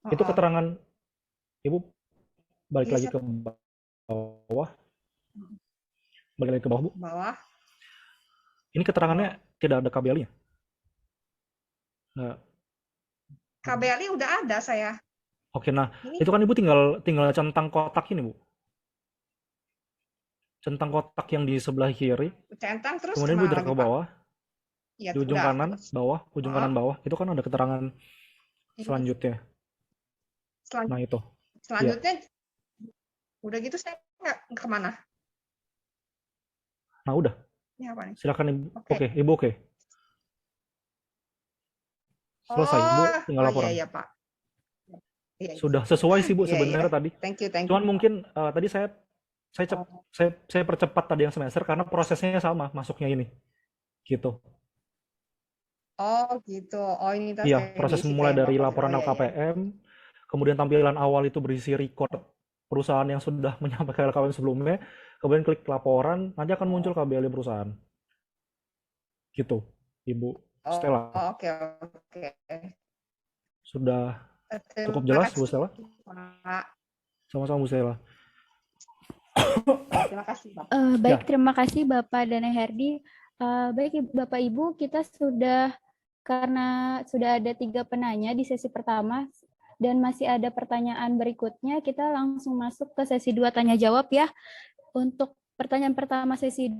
Itu keterangan, Ibu balik lagi ke bawah. Balik lagi ke bawah, Bu. Bawah. Ini keterangannya tidak ada KBL-nya. Nggak. KBLI udah ada saya. Oke, nah Ini. itu kan Ibu tinggal centang kotak ini, Bu. Centang kotak yang di sebelah kiri. Centang terus Kemudian Ibu drag ke bawah. Ya, di ujung kanan bawah, ujung kanan bawah, itu kan ada keterangan selanjutnya. Nah itu. Selanjutnya, udah gitu saya nggak kemana? Nah udah. Ini apa nih? Silakan Ibu. Oke, Ibu oke. Selesai, Ibu tinggal laporan. Iya Pak. Iya, sudah sesuai sih Bu iya, iya. sebenarnya tadi. Thank you, thank you. Cuman mungkin tadi saya percepat tadi yang semester karena prosesnya sama masuknya ini, gitu. Oh, gitu. Oh, ini tas Iya, kayak proses diisi mulai kayak dari Bapak. Oh, laporan iya, iya. LKPM, kemudian tampilan awal itu berisi record perusahaan yang sudah menyampaikan LKPM sebelumnya, kemudian klik laporan, nanti akan muncul KBLI perusahaan. Gitu, Ibu Oh, Stella. oke, oke. Sudah cukup Terima jelas, Bu kasih, Stella? Pak. Sama-sama, Bu Stella. Terima kasih, Pak. Baik, Ya. terima kasih Bapak dan Herdi. Baik, Bapak Ibu, kita karena sudah ada 3 penanya di sesi pertama dan masih ada pertanyaan berikutnya, kita langsung masuk ke sesi 2 tanya jawab ya. Untuk pertanyaan pertama sesi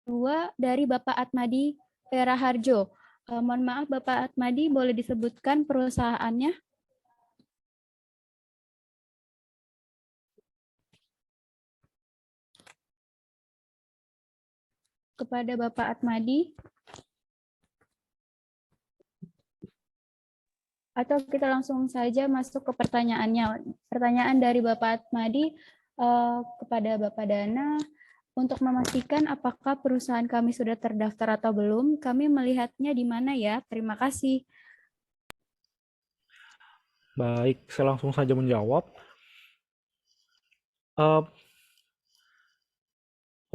2 dari Bapak Atmadi Peraharjo. Mohon maaf Bapak Atmadi, boleh disebutkan perusahaannya? Kepada Bapak Atmadi. Atau kita langsung saja masuk ke pertanyaannya. Pertanyaan dari Bapak Atmadi kepada Bapak Dana, untuk memastikan apakah perusahaan kami sudah terdaftar atau belum, kami melihatnya di mana ya? Terima kasih. Baik, saya langsung saja menjawab.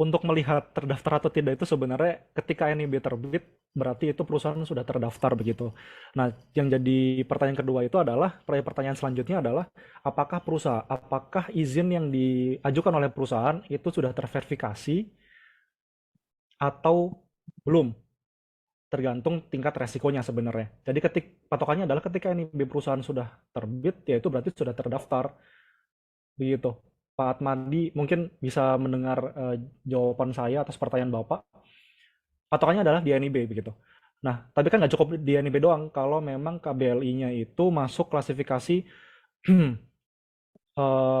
Untuk melihat terdaftar atau tidak itu sebenarnya ketika NIB terbit, berarti itu perusahaan sudah terdaftar begitu. Nah, yang jadi pertanyaan kedua itu adalah, pertanyaan selanjutnya adalah, apakah izin yang diajukan oleh perusahaan itu sudah terverifikasi atau belum? Tergantung tingkat resikonya sebenarnya. Jadi patokannya adalah ketika NIB perusahaan sudah terbit, ya itu berarti sudah terdaftar. Begitu. Pak Atmadi mungkin bisa mendengar jawaban saya atas pertanyaan Bapak. Patokannya adalah di NIB begitu. Nah, tapi kan nggak cukup di NIB doang. Kalau memang KBLI-nya itu masuk klasifikasi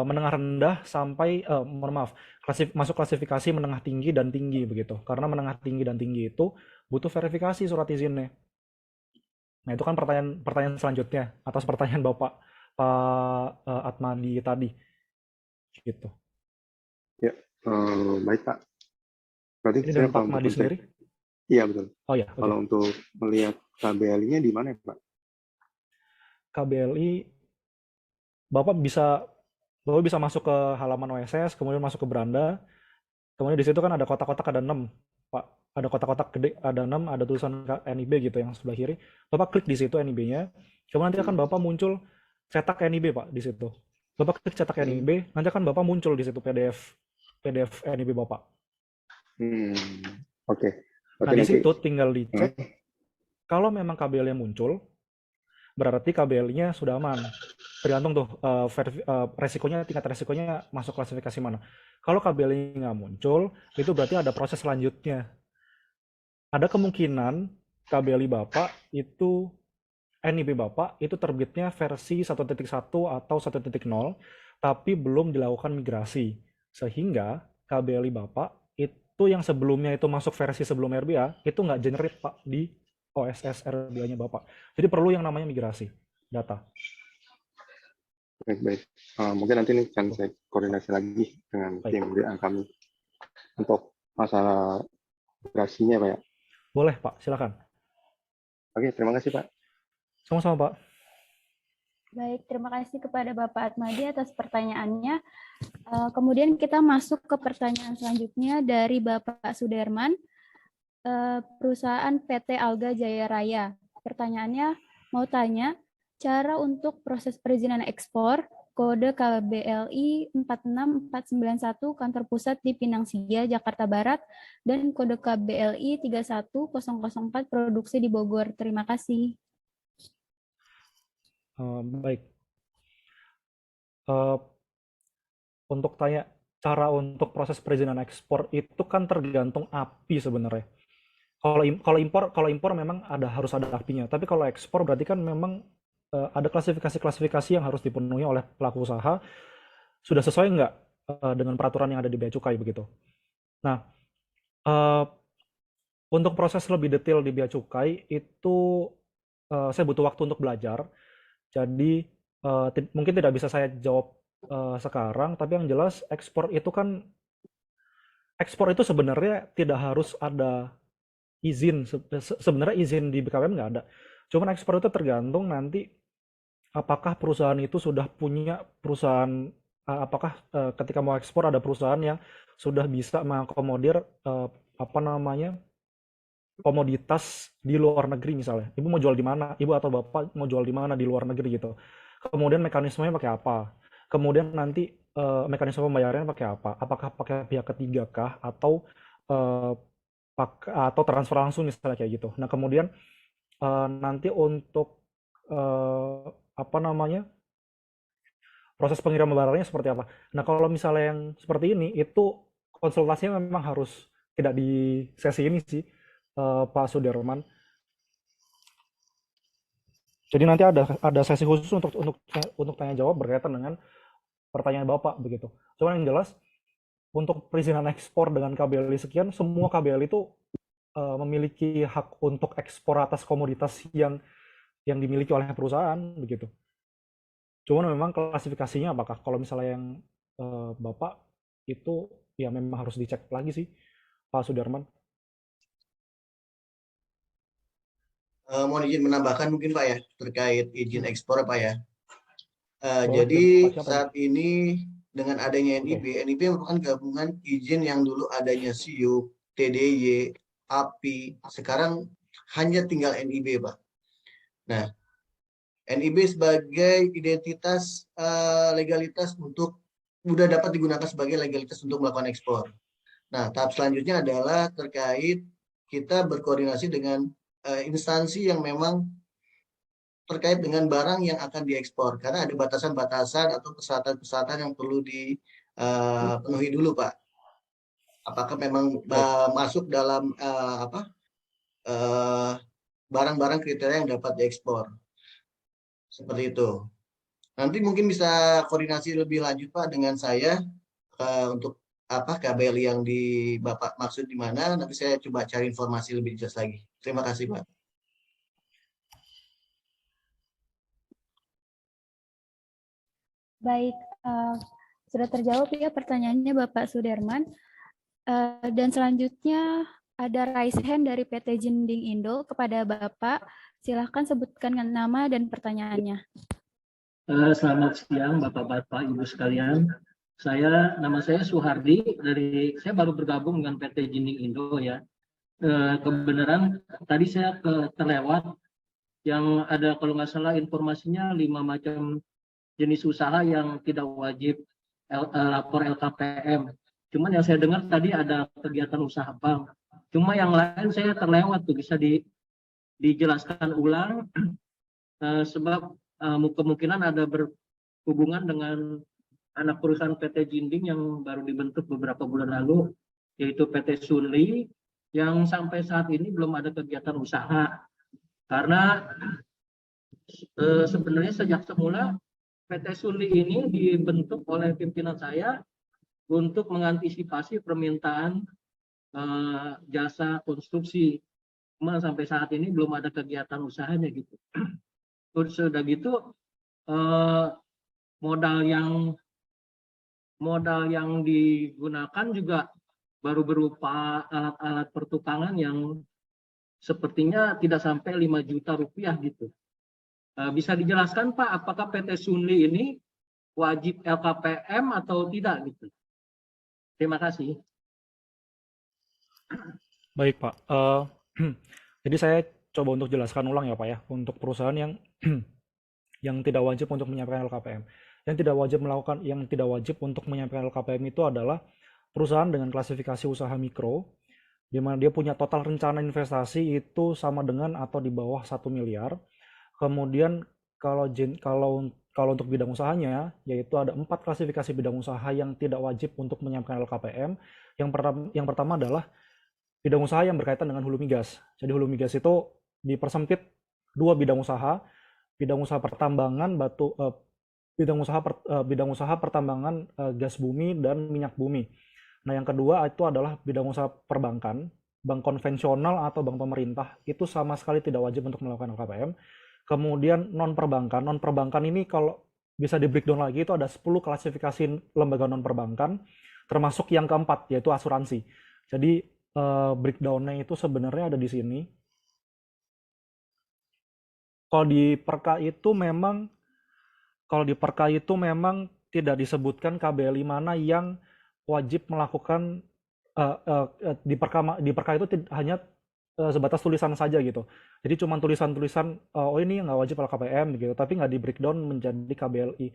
menengah rendah sampai, mohon maaf, masuk klasifikasi menengah tinggi dan tinggi begitu. Karena menengah tinggi dan tinggi itu butuh verifikasi surat izinnya. Nah, itu kan pertanyaan selanjutnya atas pertanyaan Bapak Pak Atmadi tadi. Gitu. Ya, baik Pak. Berarti Ini saya dengan Pak kalau untuk Atmadi mencek, sendiri? iya betul. Oh ya, oke. Kalau untuk melihat KBLI-nya di mana ya Pak? KBLI, Bapak bisa masuk ke halaman OSS, kemudian masuk ke beranda, kemudian di situ kan ada kotak-kotak, ada 6, Pak. Ada kotak-kotak gede, ada 6, ada tulisan NIB gitu yang sebelah kiri. Bapak klik di situ NIB-nya, kemudian nanti akan Bapak muncul cetak NIB Pak di situ. Bapak klik cetak NIB, nanti akan Bapak muncul di situ PDF NIB Bapak. Oke. Nah, di situ tinggal dicek, kalau memang KBL-nya muncul, berarti KBL-nya sudah aman. Tergantung tuh resikonya, tingkat resikonya masuk klasifikasi mana. Kalau KBL-nya nggak muncul, itu berarti ada proses selanjutnya. Ada kemungkinan KBLI Bapak itu, NIB Bapak itu terbitnya versi 1.1 atau 1.0, tapi belum dilakukan migrasi. Sehingga KBLI Bapak itu yang sebelumnya itu masuk versi sebelum RBA, itu nggak generate Pak di OSS RBA-nya Bapak. Jadi perlu yang namanya migrasi data. Baik. Mungkin nanti ini akan saya koordinasi lagi dengan tim WA kami untuk masalah migrasinya Pak ya. Boleh Pak, silakan. Oke, terima kasih Pak. Sama-sama Pak. Baik, terima kasih kepada Bapak Atmadi atas pertanyaannya. Kemudian kita masuk ke pertanyaan selanjutnya dari Bapak Suderman, perusahaan PT Alga Jaya Raya. Pertanyaannya mau tanya, cara untuk proses perizinan ekspor, kode KBLI 46491 kantor pusat di Pinang Sia, Jakarta Barat, dan kode KBLI 31004 produksi di Bogor. Terima kasih. Baik. Untuk tanya cara untuk proses perizinan ekspor itu kan tergantung API sebenarnya. Kalau impor memang harus ada API-nya, tapi kalau ekspor berarti kan memang ada klasifikasi-klasifikasi yang harus dipenuhi oleh pelaku usaha, sudah sesuai nggak dengan peraturan yang ada di Bea Cukai begitu. Nah, untuk proses lebih detail di Bea Cukai itu saya butuh waktu untuk belajar. Jadi mungkin tidak bisa saya jawab sekarang, tapi yang jelas ekspor itu sebenarnya tidak harus ada izin. Sebenarnya izin di BKPM nggak ada. Cuman ekspor itu tergantung nanti apakah perusahaan itu sudah punya apakah ketika mau ekspor ada perusahaan yang sudah bisa mengakomodir komoditas di luar negeri misalnya. Ibu mau jual di mana? Ibu atau Bapak mau jual di mana di luar negeri gitu. Kemudian mekanismenya pakai apa? Kemudian nanti mekanisme pembayarannya pakai apa? Apakah pakai pihak ketiga kah atau transfer langsung misalnya kayak gitu. Nah, kemudian nanti untuk proses pengiriman barangnya seperti apa. Nah, kalau misalnya yang seperti ini itu konsultasinya memang harus tidak di sesi ini sih, Pak Sudirman. Jadi nanti ada sesi khusus untuk tanya jawab berkaitan dengan pertanyaan Bapak begitu. Cuman yang jelas untuk perizinan ekspor dengan KBLI sekian, semua KBLI itu memiliki hak untuk ekspor atas komoditas yang dimiliki oleh perusahaan begitu. Cuman memang klasifikasinya apakah kalau misalnya yang Bapak itu ya memang harus dicek lagi sih, Pak Sudirman. Mohon izin menambahkan mungkin Pak ya, terkait izin ekspor Pak ya. Boleh, Jadi Pak, siapa saat ini dengan adanya NIB merupakan gabungan izin yang dulu adanya SIUP, TDY, API, sekarang hanya tinggal NIB Pak. Nah, NIB sebagai identitas legalitas untuk sudah dapat digunakan sebagai legalitas untuk melakukan ekspor. Nah, tahap selanjutnya adalah terkait kita berkoordinasi dengan instansi yang memang terkait dengan barang yang akan diekspor, karena ada batasan-batasan atau persyaratan-persyaratan yang perlu dipenuhi dulu Pak. Apakah memang masuk dalam barang-barang kriteria yang dapat diekspor. Seperti itu. Nanti mungkin bisa koordinasi lebih lanjut Pak dengan saya untuk KBLI yang di Bapak maksud di mana. Nanti saya coba cari informasi lebih jelas lagi. Terima kasih Pak. Baik, sudah terjawab ya pertanyaannya Bapak Sudirman. Dan selanjutnya ada raise hand dari PT Jinding Indo kepada Bapak. Silahkan sebutkan nama dan pertanyaannya. Selamat siang Bapak-Bapak, Ibu sekalian. Nama saya Suhardi, saya baru bergabung dengan PT Jinding Indo ya. Kebenaran tadi saya terlewat yang ada kalau nggak salah informasinya 5 macam jenis usaha yang tidak wajib lapor LKPM. Cuman yang saya dengar tadi ada kegiatan usaha bank. Cuma yang lain saya terlewat tuh, bisa dijelaskan ulang sebab kemungkinan ada berhubungan dengan anak perusahaan PT Jinding yang baru dibentuk beberapa bulan lalu, yaitu PT Sunli, yang sampai saat ini belum ada kegiatan usaha. Karena sebenarnya sejak semula PT Sunli ini dibentuk oleh pimpinan saya untuk mengantisipasi permintaan jasa konstruksi. Cuma sampai saat ini belum ada kegiatan usahanya gitu. Sudah gitu modal yang digunakan juga baru berupa alat-alat pertukangan yang sepertinya tidak sampai 5 juta rupiah gitu. Bisa dijelaskan Pak, apakah PT Sunli ini wajib LKPM atau tidak gitu? Terima kasih. Baik Pak, jadi saya coba untuk jelaskan ulang ya Pak ya, untuk perusahaan yang tidak wajib untuk menyampaikan LKPM. Yang tidak wajib untuk menyampaikan LKPM itu adalah perusahaan dengan klasifikasi usaha mikro, di mana dia punya total rencana investasi itu sama dengan atau di bawah 1 miliar. Kemudian kalau untuk bidang usahanya, yaitu ada 4 klasifikasi bidang usaha yang tidak wajib untuk menyampaikan LKPM. Yang pertama adalah bidang usaha yang berkaitan dengan hulu migas. Jadi hulu migas itu dipersempit 2 bidang usaha pertambangan bidang usaha pertambangan gas bumi dan minyak bumi. Nah, yang kedua itu adalah bidang usaha perbankan, bank konvensional atau bank pemerintah, itu sama sekali tidak wajib untuk melakukan LKPM. Kemudian non perbankan ini kalau bisa di breakdown lagi, itu ada 10 klasifikasi lembaga non perbankan, termasuk yang keempat yaitu asuransi. Jadi breakdown-nya itu sebenarnya ada di sini. Kalau di Perka itu memang tidak disebutkan KBLI mana yang wajib melakukan di Perka itu hanya sebatas tulisan saja gitu. Jadi cuma tulisan-tulisan oh ini nggak wajib LKPM gitu, tapi nggak di breakdown menjadi KBLI.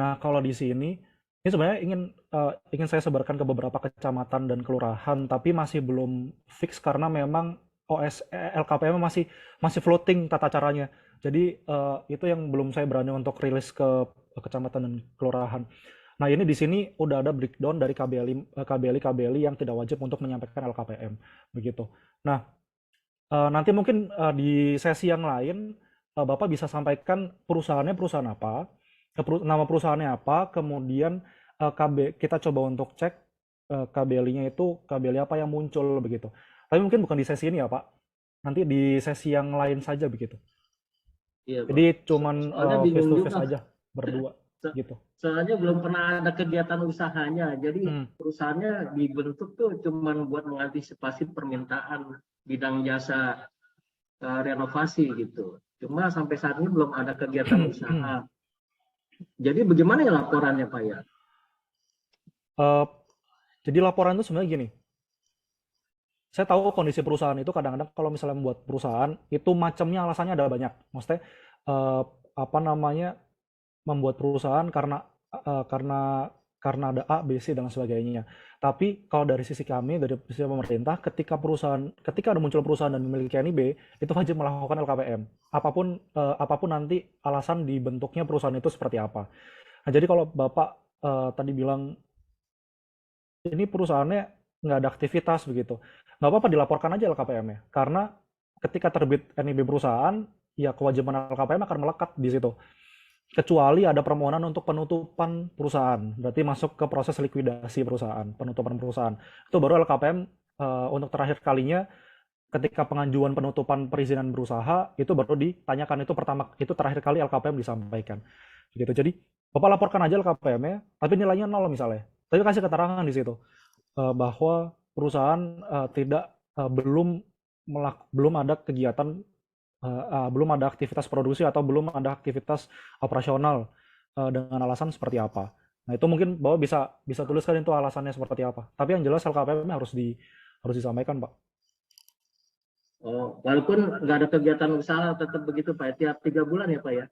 Nah kalau di sini ini sebenarnya ingin saya sebarkan ke beberapa kecamatan dan kelurahan, tapi masih belum fix karena memang LKPM masih floating tata caranya. Jadi itu yang belum saya berani untuk rilis ke kecamatan dan kelurahan. Nah ini di sini udah ada breakdown dari KBLI yang tidak wajib untuk menyampaikan LKPM begitu. Nah nanti mungkin di sesi yang lain Bapak bisa sampaikan perusahaan apa, nama perusahaannya apa, kemudian kita coba untuk cek KBLI-nya itu KBLI apa yang muncul begitu. Tapi mungkin bukan di sesi ini ya Pak, nanti di sesi yang lain saja begitu. Iya, Pak. Jadi cuman Soalnya face bingung to juga. face aja berdua gitu. Soalnya belum pernah ada kegiatan usahanya, jadi perusahaannya dibentuk tuh cuman buat mengantisipasi permintaan bidang jasa renovasi gitu. Cuma sampai saat ini belum ada kegiatan usaha. Jadi bagaimana ya laporannya Pak ya? Jadi laporan itu sebenarnya gini. Saya tahu kondisi perusahaan itu kadang-kadang kalau misalnya membuat perusahaan itu macamnya alasannya ada banyak. Maksudnya membuat perusahaan karena ada A, B, C dan sebagainya. Tapi kalau dari sisi kami, dari sisi pemerintah, ketika ada muncul perusahaan dan memiliki NIB, itu wajib melakukan LKPM. Apapun nanti alasan dibentuknya perusahaan itu seperti apa. Nah, jadi kalau Bapak tadi bilang ini perusahaannya nggak ada aktivitas begitu, nggak apa-apa dilaporkan aja LKPM-nya. Karena ketika terbit NIB perusahaan, ya kewajiban LKPM akan melekat di situ. Kecuali ada permohonan untuk penutupan perusahaan, berarti masuk ke proses likuidasi perusahaan, penutupan perusahaan. Itu baru LKPM untuk terakhir kalinya ketika pengajuan penutupan perizinan berusaha itu baru ditanyakan, itu terakhir kali LKPM disampaikan. Gitu. Jadi Bapak laporkan aja LKPM-nya, tapi nilainya 0 misalnya. Tapi kasih keterangan di situ bahwa perusahaan belum ada kegiatan, belum ada aktivitas produksi atau belum ada aktivitas operasional dengan alasan seperti apa. Nah itu mungkin Bapak bisa tuliskan itu alasannya seperti apa. Tapi yang jelas LKPM harus disampaikan Pak. Oh, walaupun nggak ada kegiatan usaha tetap begitu Pak, tiap 3 bulan ya Pak ya?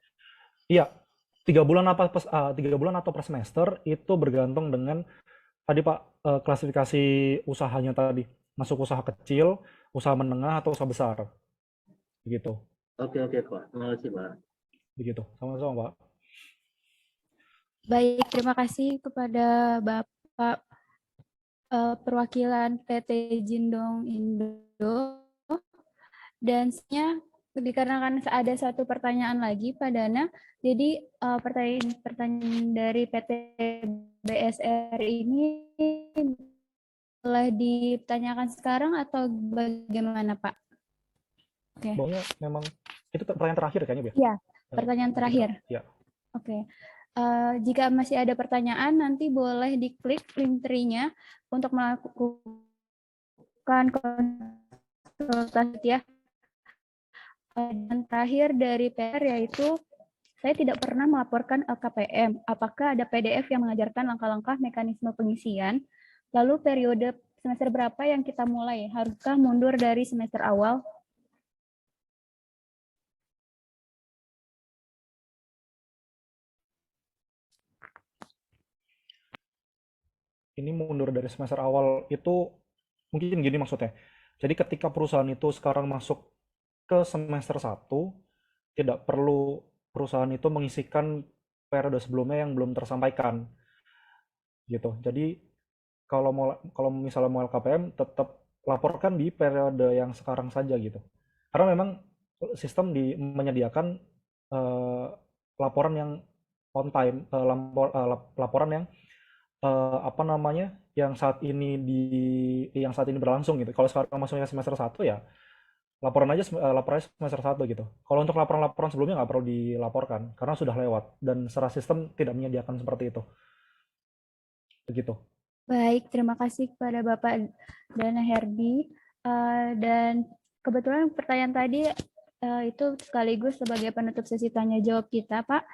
Iya, 3 bulan atau per semester itu bergantung dengan tadi Pak klasifikasi usahanya tadi, masuk usaha kecil, usaha menengah atau usaha besar. Begitu. Oke Pak, terima kasih Pak. Begitu, sama-sama Pak. Baik, terima kasih kepada Bapak perwakilan PT Jindong Indo. Dan dikarenakan ada satu pertanyaan lagi Pak Dana, jadi pertanyaan dari PT BSR ini boleh ditanyakan sekarang atau bagaimana Pak? Oke. Baunya memang itu pertanyaan terakhir kayaknya ya? Iya, pertanyaan terakhir. Ya. Oke. Jika masih ada pertanyaan, nanti boleh diklik link tree-nya untuk melakukan konsultasi ya. Dan terakhir dari PR yaitu saya tidak pernah melaporkan LKPM. Apakah ada PDF yang mengajarkan langkah-langkah mekanisme pengisian? Lalu periode semester berapa yang kita mulai? Haruskah mundur dari semester awal? Ini mundur dari semester awal itu mungkin gini maksudnya. Jadi ketika perusahaan itu sekarang masuk ke semester 1, tidak perlu perusahaan itu mengisikan periode sebelumnya yang belum tersampaikan. Gitu. Jadi kalau misalnya mau LKPM tetap laporkan di periode yang sekarang saja gitu. Karena memang sistem menyediakan laporan yang on time, laporan yang yang saat ini berlangsung gitu. Kalau sekarang masuknya semester 1 ya laporannya semester 1 gitu. Kalau untuk laporan-laporan sebelumnya nggak perlu dilaporkan karena sudah lewat dan secara sistem tidak menyediakan seperti itu. Begitu. Baik, terima kasih kepada Bapak Dana Herdi. Dan kebetulan pertanyaan tadi itu sekaligus sebagai penutup sesi tanya jawab kita, Pak.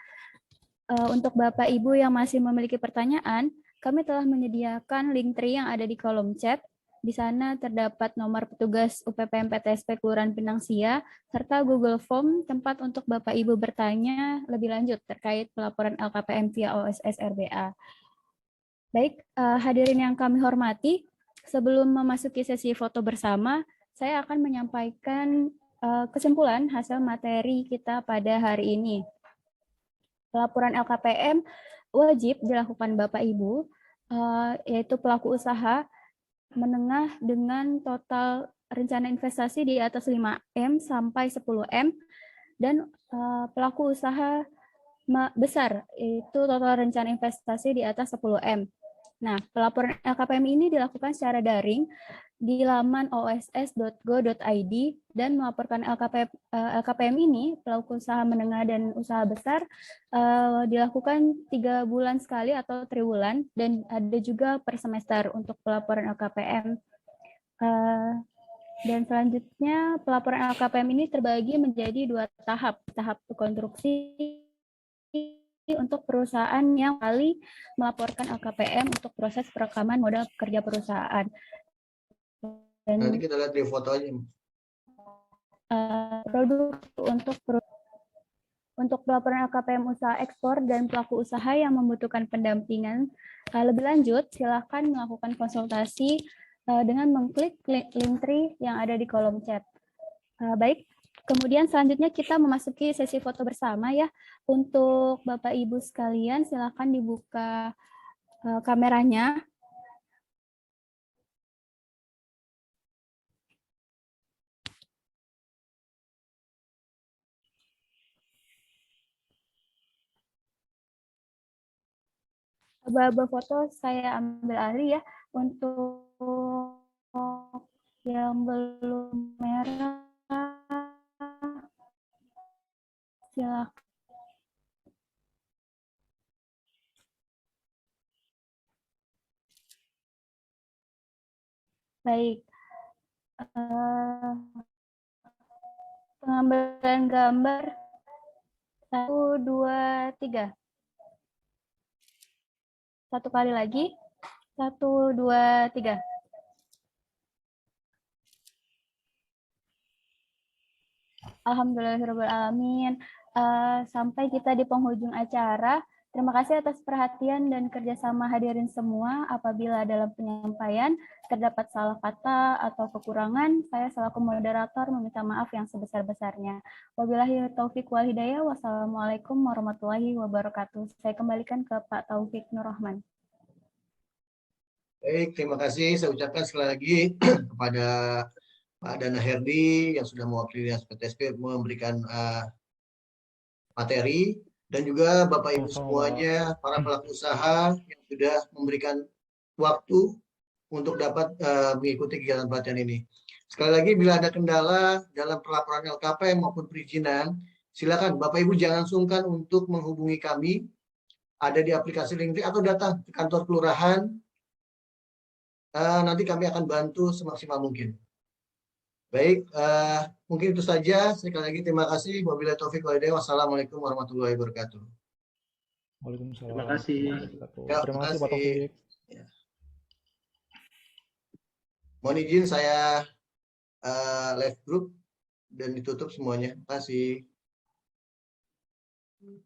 Untuk Bapak Ibu yang masih memiliki pertanyaan, kami telah menyediakan link tree yang ada di kolom chat. Di sana terdapat nomor petugas UPPM PTSP Kelurahan Pinang Sia, serta Google Form tempat untuk Bapak Ibu bertanya lebih lanjut terkait pelaporan LKPM via OSS RBA. Baik, hadirin yang kami hormati, sebelum memasuki sesi foto bersama, saya akan menyampaikan kesimpulan hasil materi kita pada hari ini. Pelaporan LKPM wajib dilakukan Bapak Ibu, yaitu pelaku usaha menengah dengan total rencana investasi di atas 5M sampai 10M, dan pelaku usaha besar, yaitu total rencana investasi di atas 10M. Nah, pelaporan LKPM ini dilakukan secara daring di laman oss.go.id dan melaporkan LKPM ini, pelaku usaha menengah dan usaha besar, dilakukan 3 bulan sekali atau triwulan, dan ada juga per semester untuk pelaporan LKPM. Dan selanjutnya pelaporan LKPM ini terbagi menjadi 2 tahap. Tahap konstruksi untuk perusahaan yang kali melaporkan LKPM untuk proses perekaman modal pekerja perusahaan. Dan Nanti kita lihat di foto aja. Produk untuk pelaporan LKPM usaha ekspor dan pelaku usaha yang membutuhkan pendampingan lebih lanjut, silakan melakukan konsultasi dengan mengklik link tree yang ada di kolom chat. Baik, kemudian selanjutnya kita memasuki sesi foto bersama ya. Untuk Bapak Ibu sekalian, silakan dibuka kameranya. Beberapa foto saya ambil alih ya. Untuk yang belum merah, silakan. Baik. Pengambilan gambar 1, 2, 3. Satu kali lagi. 1, 2, 3. Alhamdulillahirrahmanirrahim. Sampai kita di penghujung acara. Terima kasih atas perhatian dan kerjasama hadirin semua. Apabila dalam penyampaian terdapat salah kata atau kekurangan, saya selaku moderator meminta maaf yang sebesar-besarnya. Wabillahi taufiq wal hidayah. Wassalamualaikum warahmatullahi wabarakatuh. Saya kembalikan ke Pak Taufik Nur Rahman. Baik, terima kasih. Saya ucapkan sekali lagi kepada Pak Dana Herdi yang sudah mewakili Dinas PTSP memberikan materi, dan juga Bapak Ibu semuanya, para pelaku usaha yang sudah memberikan waktu untuk dapat mengikuti kegiatan pelatihan ini. Sekali lagi, bila ada kendala dalam pelaporan LKPM maupun perizinan, silakan Bapak Ibu jangan sungkan untuk menghubungi kami, ada di aplikasi LinkedIn atau datang ke kantor kelurahan. Nanti kami akan bantu semaksimal mungkin. Baik, mungkin itu saja. Sekali lagi terima kasih. Wabillahi taufiq wal hidayah. Wassalamualaikum warahmatullahi wabarakatuh. Waalaikumsalam. Terima kasih. Terima kasih Pak Taufik. Ya. Mohon izin saya live group dan ditutup semuanya. Terima kasih.